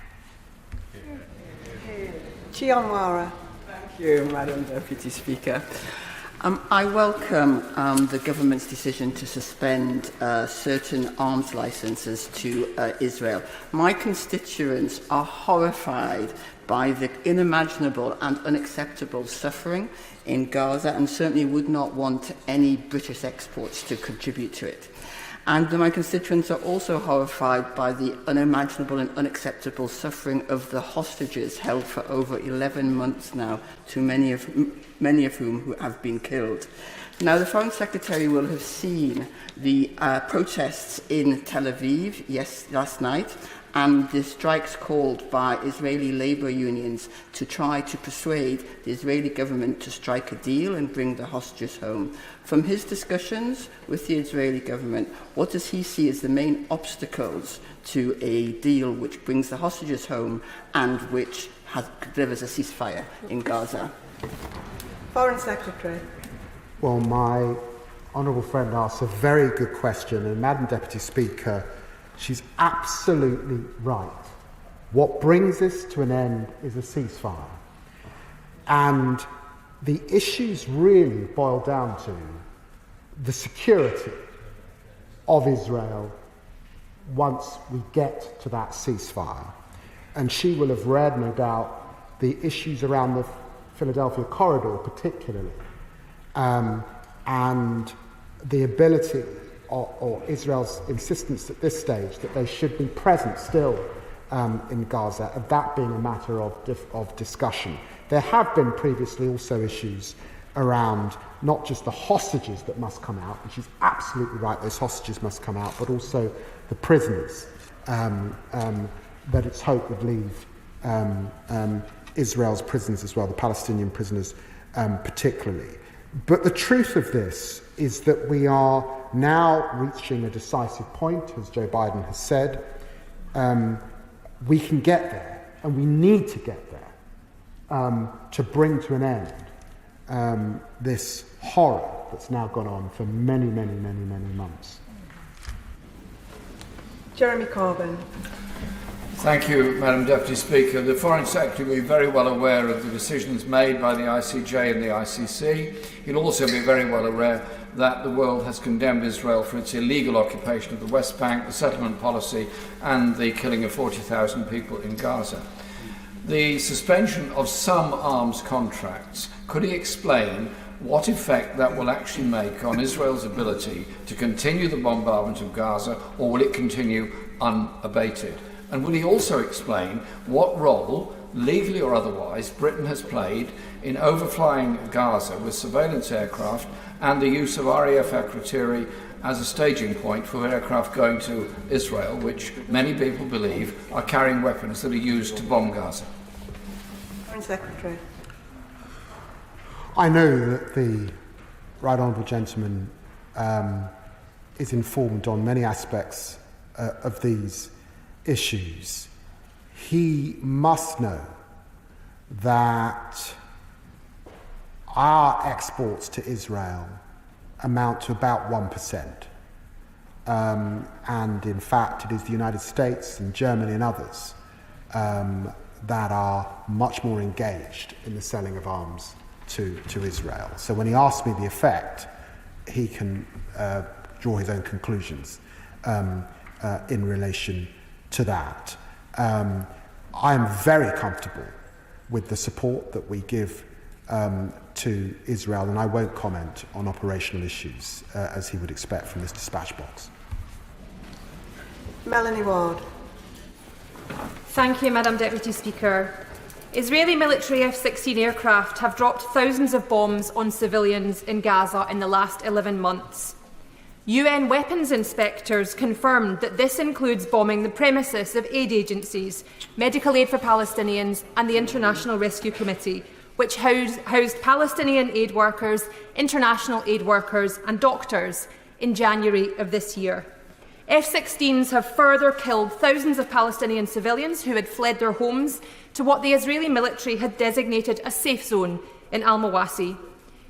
Chianwara. Thank you, Madam Deputy Speaker. I welcome the government's decision to suspend certain arms licences to Israel. My constituents are horrified by the unimaginable and unacceptable suffering in Gaza and certainly would not want any British exports to contribute to it. And my constituents are also horrified by the unimaginable and unacceptable suffering of the hostages held for over 11 months now, to many of whom who have been killed. Now, the Foreign Secretary will have seen the protests in Tel Aviv last night and the strikes called by Israeli labour unions to try to persuade the Israeli government to strike a deal and bring the hostages home. From his discussions with the Israeli government, what does he see as the main obstacles to a deal which brings the hostages home and which delivers a ceasefire in Gaza? Foreign Secretary. Well, my honourable friend asks a very good question, and Madam Deputy Speaker, She's absolutely right. What brings this to an end is a ceasefire. And the issues really boil down to the security of Israel once we get to that ceasefire. And she will have read, no doubt, the issues around the Philadelphia corridor particularly, and the ability or Israel's insistence at this stage that they should be present still in Gaza, and that being a matter of discussion. There have been previously also issues around not just the hostages that must come out, and she's absolutely right, those hostages must come out, but also the prisoners that it's hoped would leave Israel's prisons as well, the Palestinian prisoners particularly. But the truth of this is that we are now reaching a decisive point, as Joe Biden has said. We can get there, and we need to get there to bring to an end this horror that's now gone on for many, many, many, many months. Jeremy Corbyn. Thank you, Madam Deputy Speaker. The Foreign Secretary will be very well aware of the decisions made by the ICJ and the ICC. He'll also be very well aware that the world has condemned Israel for its illegal occupation of the West Bank, the settlement policy, and the killing of 40,000 people in Gaza. The suspension of some arms contracts, could he explain what effect that will actually make on Israel's ability to continue the bombardment of Gaza, or will it continue unabated? And will he also explain what role, legally or otherwise, Britain has played in overflying Gaza with surveillance aircraft and the use of RAF Akrotiri as a staging point for aircraft going to Israel, which many people believe are carrying weapons that are used to bomb Gaza? Foreign Secretary. I know that the Right Honourable Gentleman is informed on many aspects of these issues. He must know that our exports to Israel amount to about 1%. And in fact, it is the United States and Germany and others that are much more engaged in the selling of arms to Israel. So when he asks me the effect, he can draw his own conclusions in relation to that. I am very comfortable with the support that we give to Israel, and I won't comment on operational issues as he would expect from this dispatch box. Melanie Ward. Thank you, Madam Deputy Speaker. Israeli military F-16 aircraft have dropped thousands of bombs on civilians in Gaza in the last 11 months. UN weapons inspectors confirmed that this includes bombing the premises of aid agencies, Medical Aid for Palestinians and the International Rescue Committee, which housed Palestinian aid workers, international aid workers and doctors in January of this year. F-16s have further killed thousands of Palestinian civilians who had fled their homes to what the Israeli military had designated a safe zone in Al-Mawasi.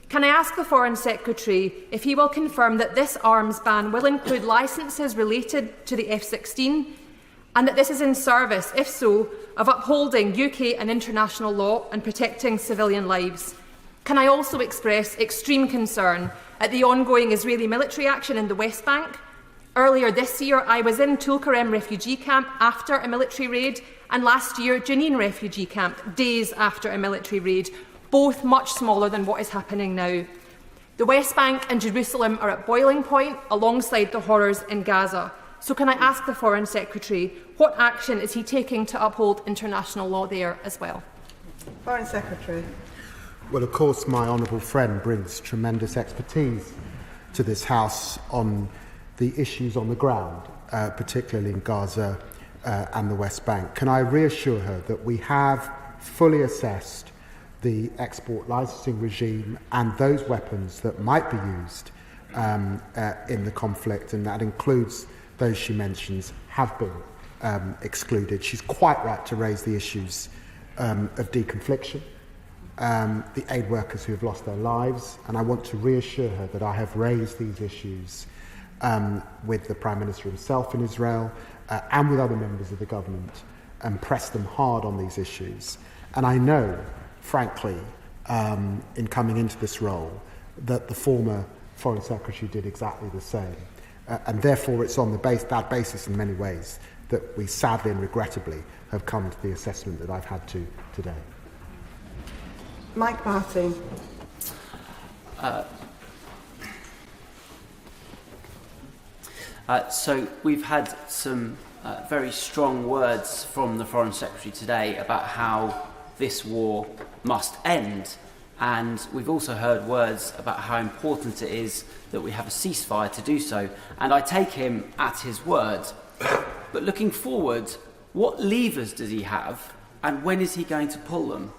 Can I ask the Foreign Secretary if he will confirm that this arms ban will include licences related to the F-16 and that this is in service, if so, of upholding UK and international law and protecting civilian lives? Can I also express extreme concern at the ongoing Israeli military action in the West Bank? Earlier this year, I was in Tulkarem refugee camp after a military raid, and last year, Jenin refugee camp, days after a military raid, both much smaller than what is happening now. The West Bank and Jerusalem are at boiling point alongside the horrors in Gaza. So can I ask the Foreign Secretary, what action is he taking to uphold international law there as well? Foreign Secretary. Well, of course, my honourable friend brings tremendous expertise to this House on the issues on the ground, particularly in Gaza and the West Bank. Can I reassure her that we have fully assessed the export licensing regime and those weapons that might be used in the conflict, and that includes those she mentions, have been excluded. She's quite right to raise the issues of deconfliction, the aid workers who have lost their lives, and I want to reassure her that I have raised these issues with the Prime Minister himself in Israel and with other members of the government and pressed them hard on these issues. And I know, frankly, in coming into this role, that the former Foreign Secretary did exactly the same. And therefore it's on that basis in many ways that we sadly and regrettably have come to the assessment that I've had to today. Mike Martin. So we've had some very strong words from the Foreign Secretary today about how this war must end. And we've also heard words about how important it is that we have a ceasefire to do so. And I take him at his word. But looking forward, what levers does he have, and when is he going to pull them?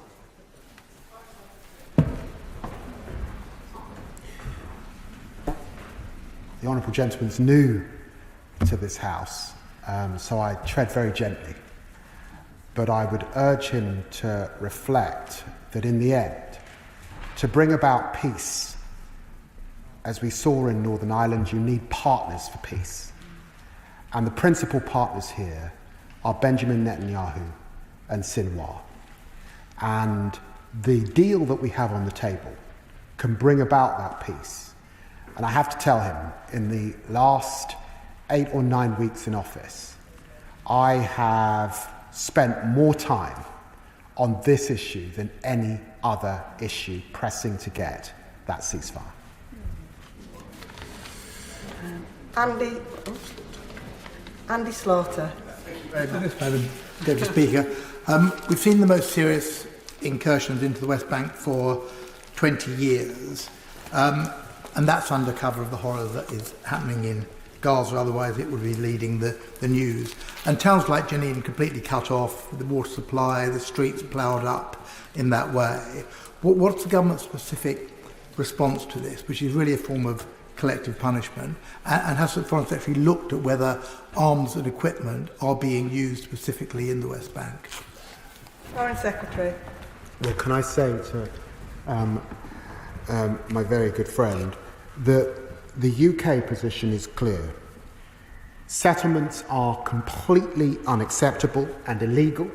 The Honourable Gentleman's new to this House, so I tread very gently. But I would urge him to reflect that in the end, to bring about peace, as we saw in Northern Ireland, you need partners for peace. And the principal partners here are Benjamin Netanyahu and Sinwar. And the deal that we have on the table can bring about that peace. And I have to tell him, in the last 8 or 9 weeks in office, I have spent more time on this issue than any other issue pressing to get that ceasefire. Andy Slaughter. Madam Deputy Speaker. We've seen the most serious incursions into the West Bank for 20 years, and that's under cover of the horror that is happening in Gaza, otherwise it would be leading the news. And towns like Jenin completely cut off, the water supply, the streets ploughed up in that way. What's the government's specific response to this, which is really a form of collective punishment? And has the Foreign Secretary looked at whether arms and equipment are being used specifically in the West Bank? Foreign Secretary. Well, can I say to my very good friend that the UK position is clear. Settlements are completely unacceptable and illegal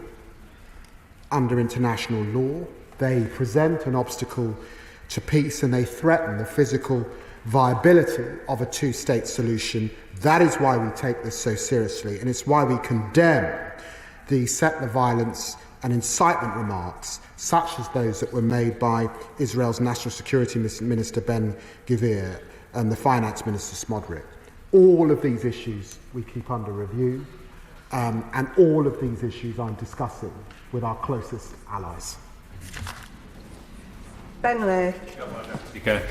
under international law. They present an obstacle to peace and they threaten the physical viability of a two-state solution. That is why we take this so seriously, and it's why we condemn the settler violence and incitement remarks such as those that were made by Israel's National Security Minister Ben-Gvir and the Finance Minister Smotrich. All of these issues we keep under review, and all of these issues I'm discussing with our closest allies. Ben Lake. Speaker,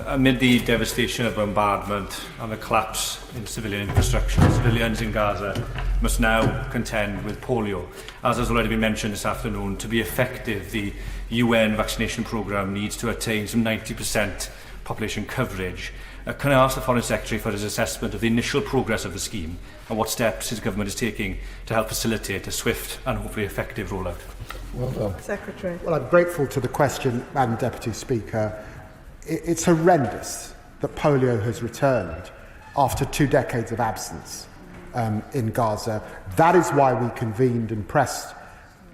amid the devastation of bombardment and the collapse in civilian infrastructure, civilians in Gaza must now contend with polio. As has already been mentioned this afternoon, to be effective, the UN vaccination programme needs to attain some 90% population coverage. Can I ask the Foreign Secretary for his assessment of the initial progress of the scheme and what steps his government is taking to help facilitate a swift and hopefully effective rollout? Well done. Secretary. Well, I'm grateful to the question, Madam Deputy Speaker. It's horrendous that polio has returned after 2 decades of absence in Gaza. That is why we convened and pressed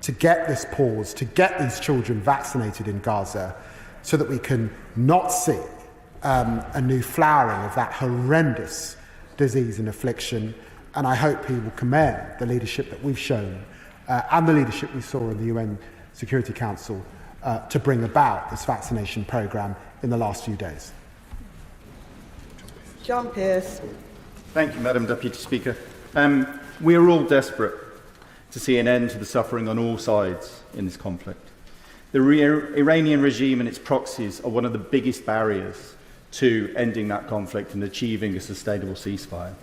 to get this pause, to get these children vaccinated in Gaza, so that we can not see a new flowering of that horrendous disease and affliction. And I hope he will commend the leadership that we've shown and the leadership we saw in the UN Security Council to bring about this vaccination programme in the last few days. John Pearce. Thank you, Madam Deputy Speaker. We are all desperate to see an end to the suffering on all sides in this conflict. The Iranian regime and its proxies are one of the biggest barriers to ending that conflict and achieving a sustainable ceasefire.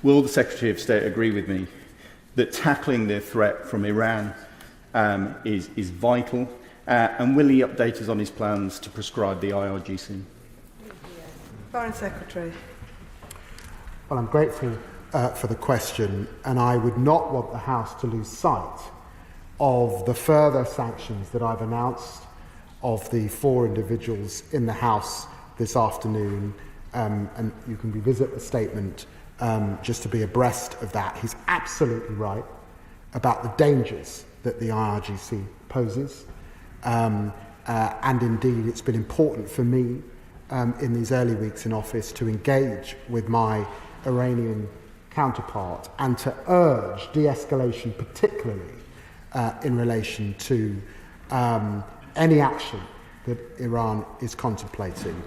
Will the Secretary of State agree with me that tackling the threat from Iran is vital, and will he update us on his plans to prescribe the IRGC? Foreign Secretary. Well, I'm grateful for the question, and I would not want the House to lose sight of the further sanctions that I've announced of the 4 individuals in the House this afternoon, and you can revisit the statement just to be abreast of that. He's absolutely right about the dangers that the IRGC poses. And indeed, it's been important for me in these early weeks in office to engage with my Iranian counterpart and to urge de-escalation, particularly in relation to any action that Iran is contemplating.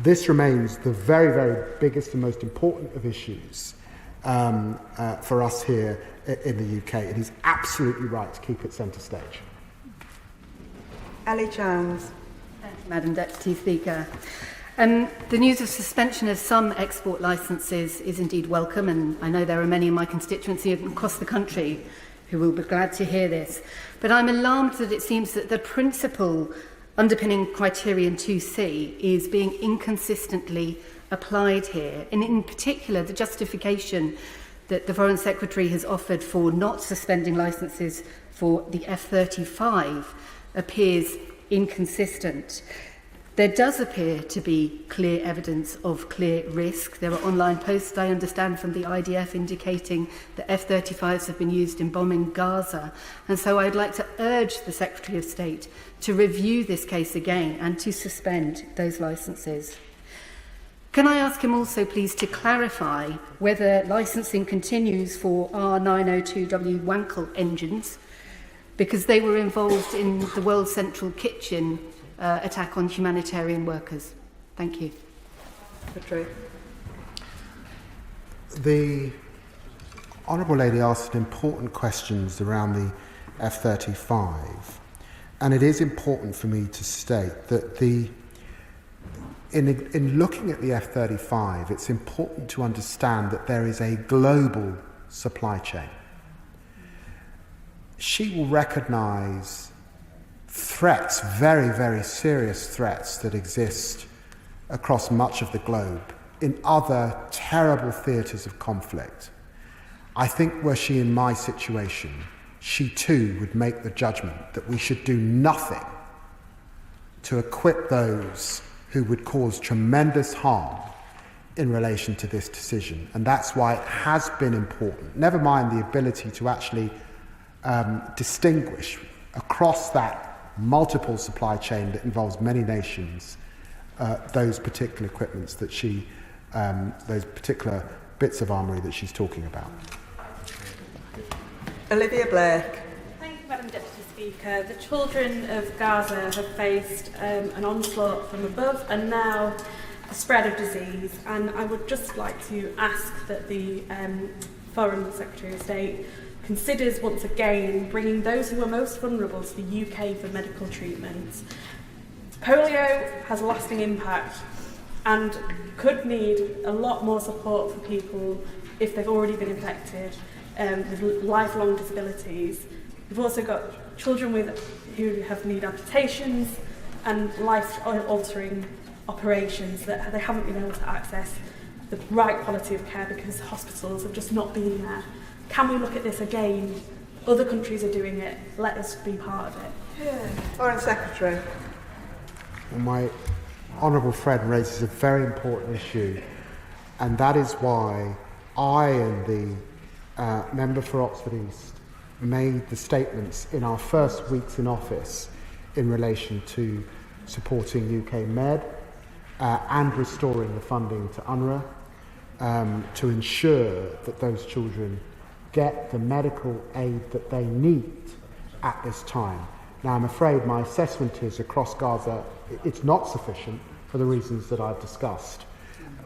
This remains the very, very biggest and most important of issues for us here in the UK. It is absolutely right to keep it centre stage. Ellie Jones. Thank you, Madam Deputy Speaker. The news of suspension of some export licences is indeed welcome, and I know there are many in my constituency across the country who will be glad to hear this. But I'm alarmed that it seems that the principle underpinning criterion 2C is being inconsistently applied here. And in particular, the justification that the Foreign Secretary has offered for not suspending licences for the F-35 appears inconsistent. There does appear to be clear evidence of clear risk. There are online posts, I understand, from the IDF indicating that F-35s have been used in bombing Gaza. And so I'd like to urge the Secretary of State to review this case again and to suspend those licences. Can I ask him also, please, to clarify whether licensing continues for R902W Wankel engines, because they were involved in the World Central Kitchen attack on humanitarian workers? Thank you. Secretary. The Honourable Lady asked important questions around the F-35, and it is important for me to state that in looking at the F-35, it's important to understand that there is a global supply chain. She will recognise threats, very, very serious threats that exist across much of the globe in other terrible theatres of conflict. I think were she in my situation, she too would make the judgment that we should do nothing to equip those who would cause tremendous harm in relation to this decision. And that's why it has been important, never mind the ability to actually distinguish across that multiple supply chain that involves many nations, those particular equipments that those particular bits of armoury that she's talking about. Olivia Blake. Thank you, Madam Deputy Speaker. The children of Gaza have faced an onslaught from above and now the spread of disease. And I would just like to ask that the Foreign Secretary of State considers once again bringing those who are most vulnerable to the UK for medical treatment. Polio has a lasting impact and could need a lot more support for people if they've already been infected with lifelong disabilities. We've also got children who have need amputations and life-altering operations that they haven't been able to access the right quality of care because hospitals have just not been there. Can we look at this again? Other countries are doing it. Let us be part of it. Yeah. Foreign Secretary. And my honourable friend raises a very important issue, and that is why I and the member for Oxford East made the statements in our first weeks in office in relation to supporting UK Med and restoring the funding to UNRWA to ensure that those children get the medical aid that they need at this time. Now, I'm afraid my assessment is across Gaza, it's not sufficient for the reasons that I've discussed.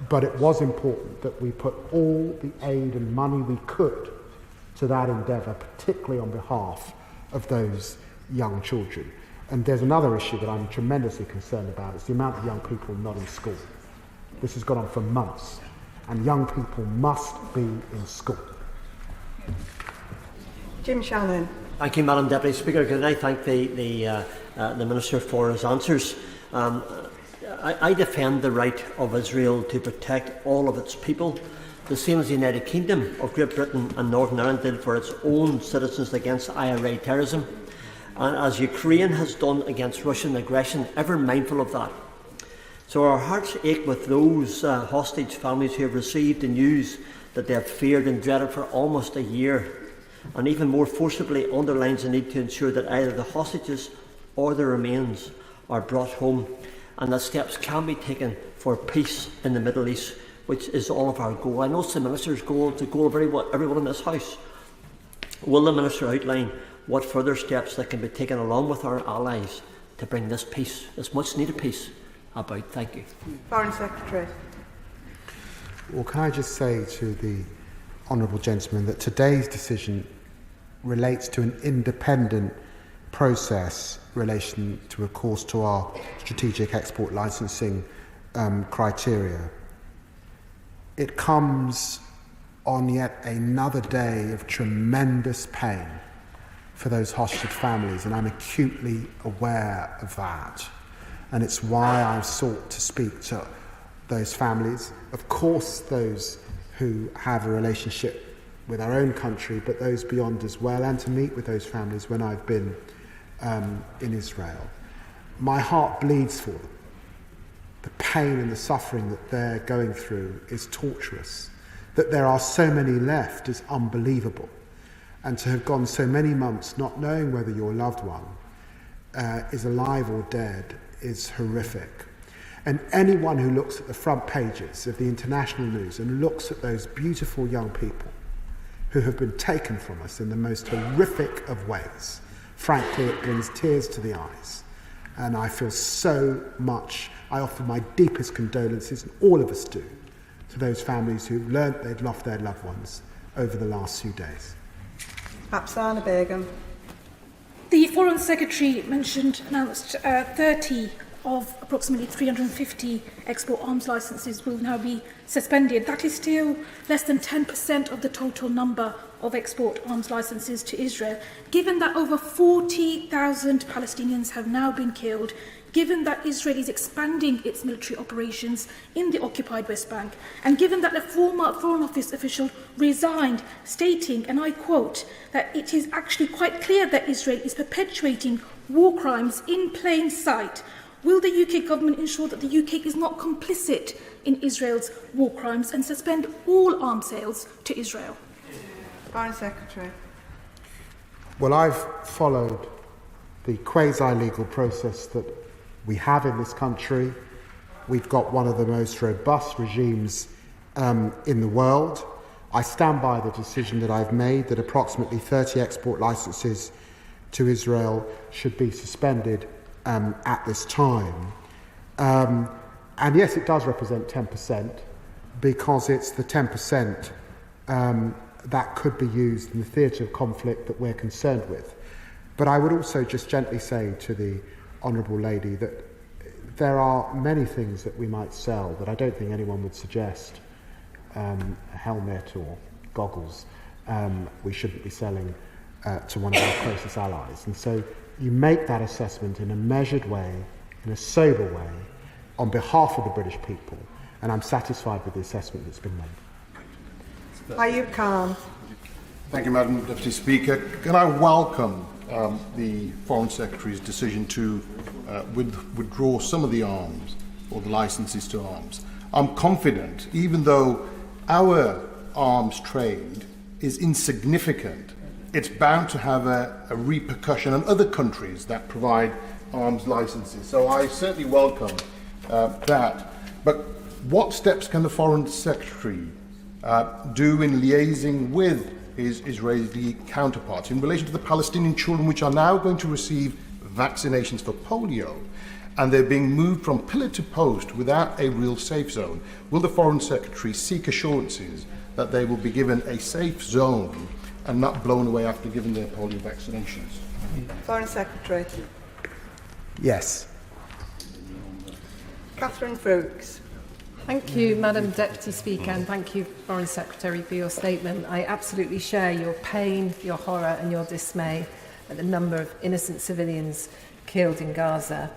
But it was important that we put all the aid and money we could to that endeavour, particularly on behalf of those young children. And there's another issue that I'm tremendously concerned about. It's the amount of young people not in school. This has gone on for months, and young people must be in school. Jim Shannon. Thank you, Madam Deputy Speaker. Can I thank the Minister for his answers? I defend the right of Israel to protect all of its people, the same as the United Kingdom of Great Britain and Northern Ireland did for its own citizens against IRA terrorism, and as Ukraine has done against Russian aggression, ever mindful of that. So our hearts ache with those hostage families who have received the news that they have feared and dreaded for almost a year, and even more forcibly underlines the need to ensure that either the hostages or their remains are brought home, and that steps can be taken for peace in the Middle East, which is all of our goal. I know it's the Minister's goal, it's the goal of everyone in this House. Will the Minister outline what further steps that can be taken along with our allies to bring this peace, this much needed peace, about? Thank you. Foreign Secretary. Well, can I just say to the honourable gentleman that today's decision relates to an independent process in relation to, of course, to our strategic export licensing criteria. It comes on yet another day of tremendous pain for those hostage families, and I'm acutely aware of that. And it's why I've sought to speak to those families, of course those who have a relationship with our own country, but those beyond as well, and to meet with those families when I've been in Israel. My heart bleeds for them. The pain and the suffering that they're going through is torturous. That there are so many left is unbelievable. And to have gone so many months not knowing whether your loved one is alive or dead is horrific. And anyone who looks at the front pages of the international news and looks at those beautiful young people who have been taken from us in the most horrific of ways, frankly, it brings tears to the eyes. And I feel so much, I offer my deepest condolences, and all of us do, to those families who've learnt they'd lost their loved ones over the last few days. Apsana Begum. The Foreign Secretary announced 30 of approximately 350 export arms licences will now be suspended. That is still less than 10% of the total number of export arms licences to Israel. Given that over 40,000 Palestinians have now been killed, given that Israel is expanding its military operations in the occupied West Bank, and given that the former Foreign Office official resigned, stating, and I quote, that it is actually quite clear that Israel is perpetuating war crimes in plain sight, will the UK government ensure that the UK is not complicit in Israel's war crimes and suspend all arms sales to Israel? Foreign Secretary. Well, I've followed the quasi-legal process that we have in this country. We've got one of the most robust regimes in the world. I stand by the decision that I've made that approximately 30 export licences to Israel should be suspended at this time. And yes, it does represent 10% because it's the 10% that could be used in the theatre of conflict that we're concerned with. But I would also just gently say to the Honourable Lady that there are many things that we might sell that I don't think anyone would suggest, a helmet or goggles, we shouldn't be selling to one of our closest allies. And so you make that assessment in a measured way, in a sober way, on behalf of the British people, and I'm satisfied with the assessment that's been made. Ayub Khan. Thank you, Madam Deputy Speaker. Can I welcome the Foreign Secretary's decision to withdraw some of the arms, or the licences to arms? I'm confident, even though our arms trade is insignificant, it's bound to have a repercussion on other countries that provide arms licences. So I certainly welcome that. But what steps can the Foreign Secretary do in liaising with his Israeli counterparts in relation to the Palestinian children which are now going to receive vaccinations for polio, and they're being moved from pillar to post without a real safe zone? Will the Foreign Secretary seek assurances that they will be given a safe zone and not blown away after giving their polio vaccinations? Foreign Secretary. Yes. Catherine Fuchs. Thank you, Madam Deputy Speaker, and thank you, Foreign Secretary, for your statement. I absolutely share your pain, your horror and your dismay at the number of innocent civilians killed in Gaza.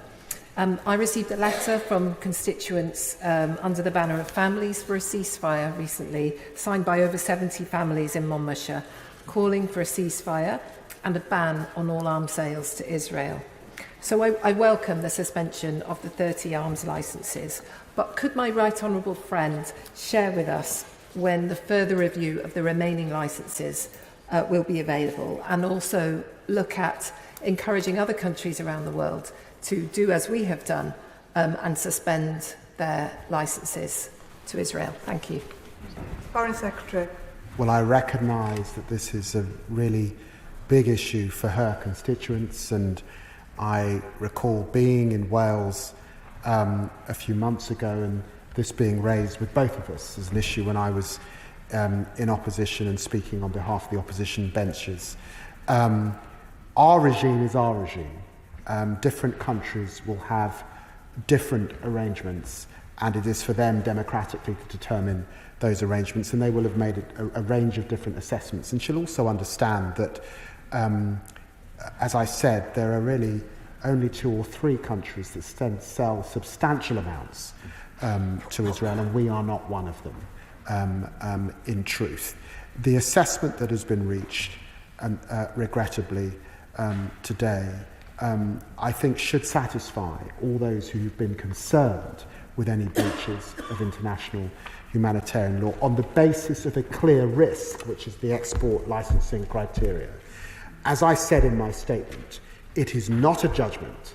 I received a letter from constituents under the banner of Families for a Ceasefire recently, signed by over 70 families in Monmouthshire, calling for a ceasefire and a ban on all arms sales to Israel. So I welcome the suspension of the 30 arms licences, but could my right honourable friend share with us when the further review of the remaining licences will be available, and also look at encouraging other countries around the world to do as we have done and suspend their licences to Israel? Thank you. Foreign Secretary. Well, I recognise that this is a really big issue for her constituents, and I recall being in Wales a few months ago and this being raised with both of us as an issue when I was in opposition and speaking on behalf of the opposition benches. Our regime is our regime. Different countries will have different arrangements, and it is for them democratically to determine those arrangements, and they will have made a range of different assessments. And she'll also understand that, as I said, there are really only 2 or 3 countries that sell substantial amounts to Israel, and we are not one of them, in truth. The assessment that has been reached, regrettably, today, I think should satisfy all those who've been concerned with any breaches of international humanitarian law on the basis of a clear risk, which is the export licensing criteria. As I said in my statement, it is not a judgment.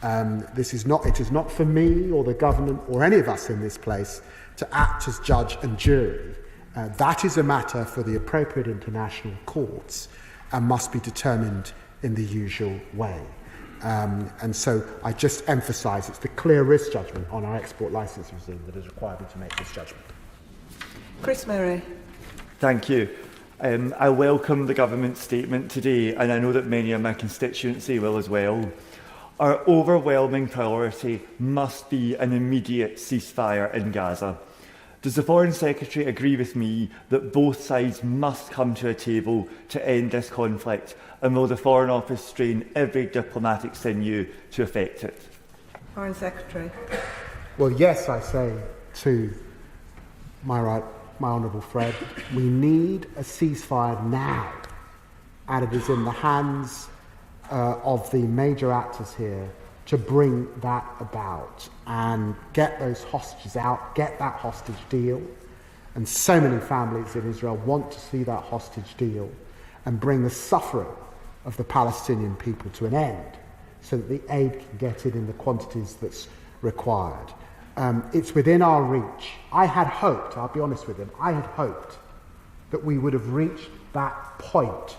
It is not for me or the government or any of us in this place to act as judge and jury. That is a matter for the appropriate international courts and must be determined in the usual way. And so I just emphasise it's the clear risk judgment on our export licence regime that is required to make this judgment. Chris Murray. Thank you. I welcome the government statement today, and I know that many of my constituency will as well. Our overwhelming priority must be an immediate ceasefire in Gaza. Does the Foreign Secretary agree with me that both sides must come to a table to end this conflict, and will the Foreign Office strain every diplomatic sinew to effect it? Foreign Secretary. Well, yes, I say to my honourable Fred, we need a ceasefire now, and it is in the hands of the major actors here to bring that about and get those hostages out, get that hostage deal. And so many families in Israel want to see that hostage deal and bring the suffering of the Palestinian people to an end so that the aid can get in the quantities that's required. It's within our reach. I had hoped, I'll be honest with him, I had hoped that we would have reached that point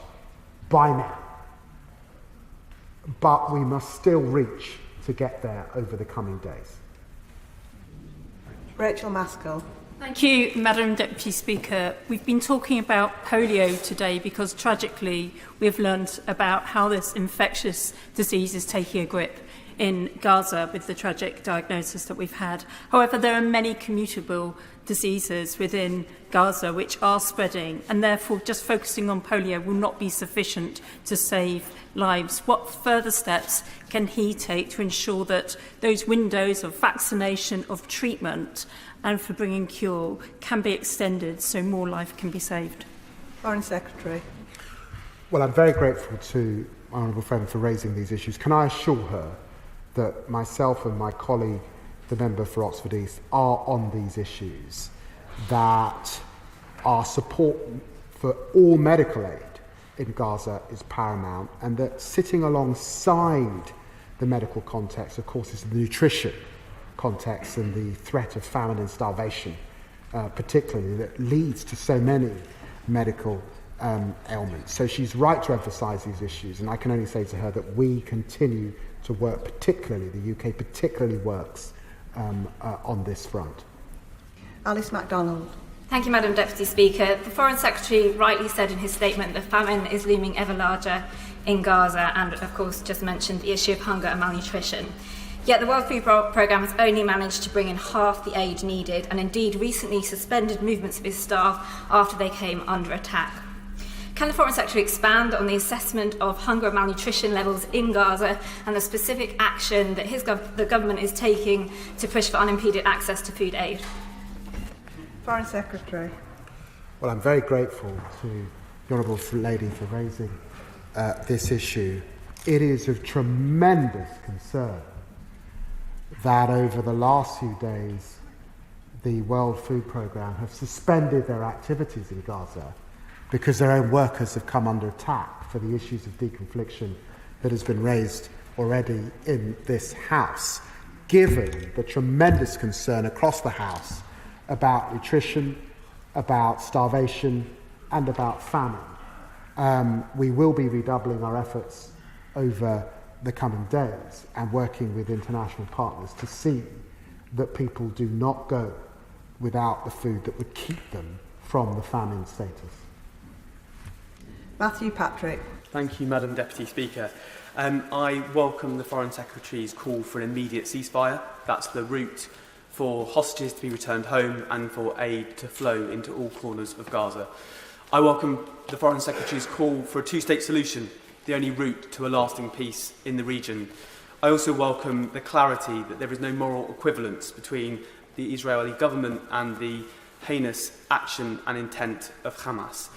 by now. But we must still reach to get there over the coming days. Rachel Maskell. Thank you, Madam Deputy Speaker. We've been talking about polio today because tragically we've learned about how this infectious disease is taking a grip in Gaza with the tragic diagnosis that we've had. However, there are many commutable diseases within Gaza which are spreading, and therefore just focusing on polio will not be sufficient to save lives. What further steps can he take to ensure that those windows of vaccination, of treatment and for bringing cure can be extended so more life can be saved? Foreign Secretary. Well, I'm very grateful to my honourable friend for raising these issues. Can I assure her that myself and my colleague, the member for Oxford East, are on these issues, that our support for all medical aid in Gaza is paramount, and that sitting alongside the medical context, of course, is the nutrition context and the threat of famine and starvation, particularly, that leads to so many medical ailments. So she's right to emphasise these issues, and I can only say to her that we continue to work, particularly the UK particularly works on this front. Alice MacDonald. Thank you, Madam Deputy Speaker. The Foreign Secretary rightly said in his statement that famine is looming ever larger in Gaza, and of course just mentioned the issue of hunger and malnutrition. Yet the World Food Programme has only managed to bring in half the aid needed, and indeed recently suspended movements of his staff after they came under attack. Can the Foreign Secretary expand on the assessment of hunger and malnutrition levels in Gaza and the specific action that the government is taking to push for unimpeded access to food aid? Foreign Secretary. Well, I'm very grateful to the Honourable Lady for raising this issue. it is of tremendous concern that over the last few days, the World Food Programme have suspended their activities in Gaza because their own workers have come under attack for the issues of deconfliction that has been raised already in this House, given the tremendous concern across the House about nutrition, about starvation, and about famine. We will be redoubling our efforts over the coming days and working with international partners to see that people do not go without the food that would keep them from the famine status. Matthew Patrick. Thank you, Madam Deputy Speaker. I welcome the Foreign Secretary's call for an immediate ceasefire. That's the route for hostages to be returned home and for aid to flow into all corners of Gaza. I welcome the Foreign Secretary's call for a two-state solution, the only route to a lasting peace in the region. I also welcome the clarity that there is no moral equivalence between the Israeli government and the heinous action and intent of Hamas.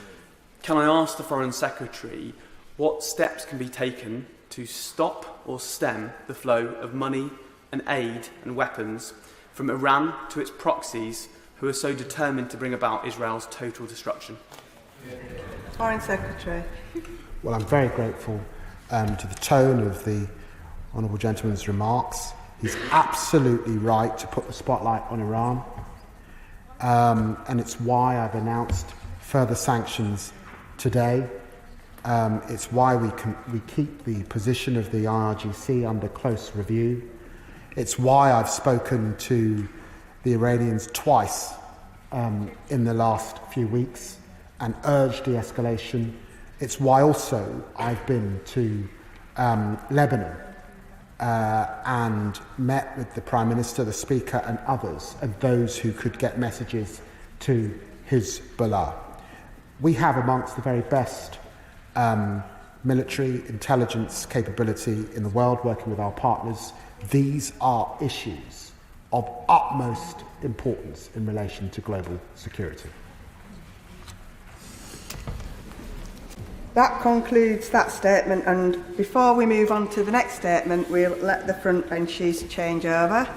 Can I ask the Foreign Secretary what steps can be taken to stop or stem the flow of money and aid and weapons from Iran to its proxies who are so determined to bring about Israel's total destruction? Foreign Secretary. Well, I'm very grateful to the tone of the Honourable Gentleman's remarks. He's absolutely right to put the spotlight on Iran, and it's why I've announced further sanctions today. It's why we keep the position of the IRGC under close review. It's why I've spoken to the Iranians twice in the last few weeks and urged de-escalation. It's why also I've been to Lebanon and met with the Prime Minister, the Speaker and others, and those who could get messages to Hezbollah. We have amongst the very best military intelligence capability in the world, working with our partners. These are issues of utmost importance in relation to global security. That concludes that statement, and before we move on to the next statement, we'll let the front benches change over.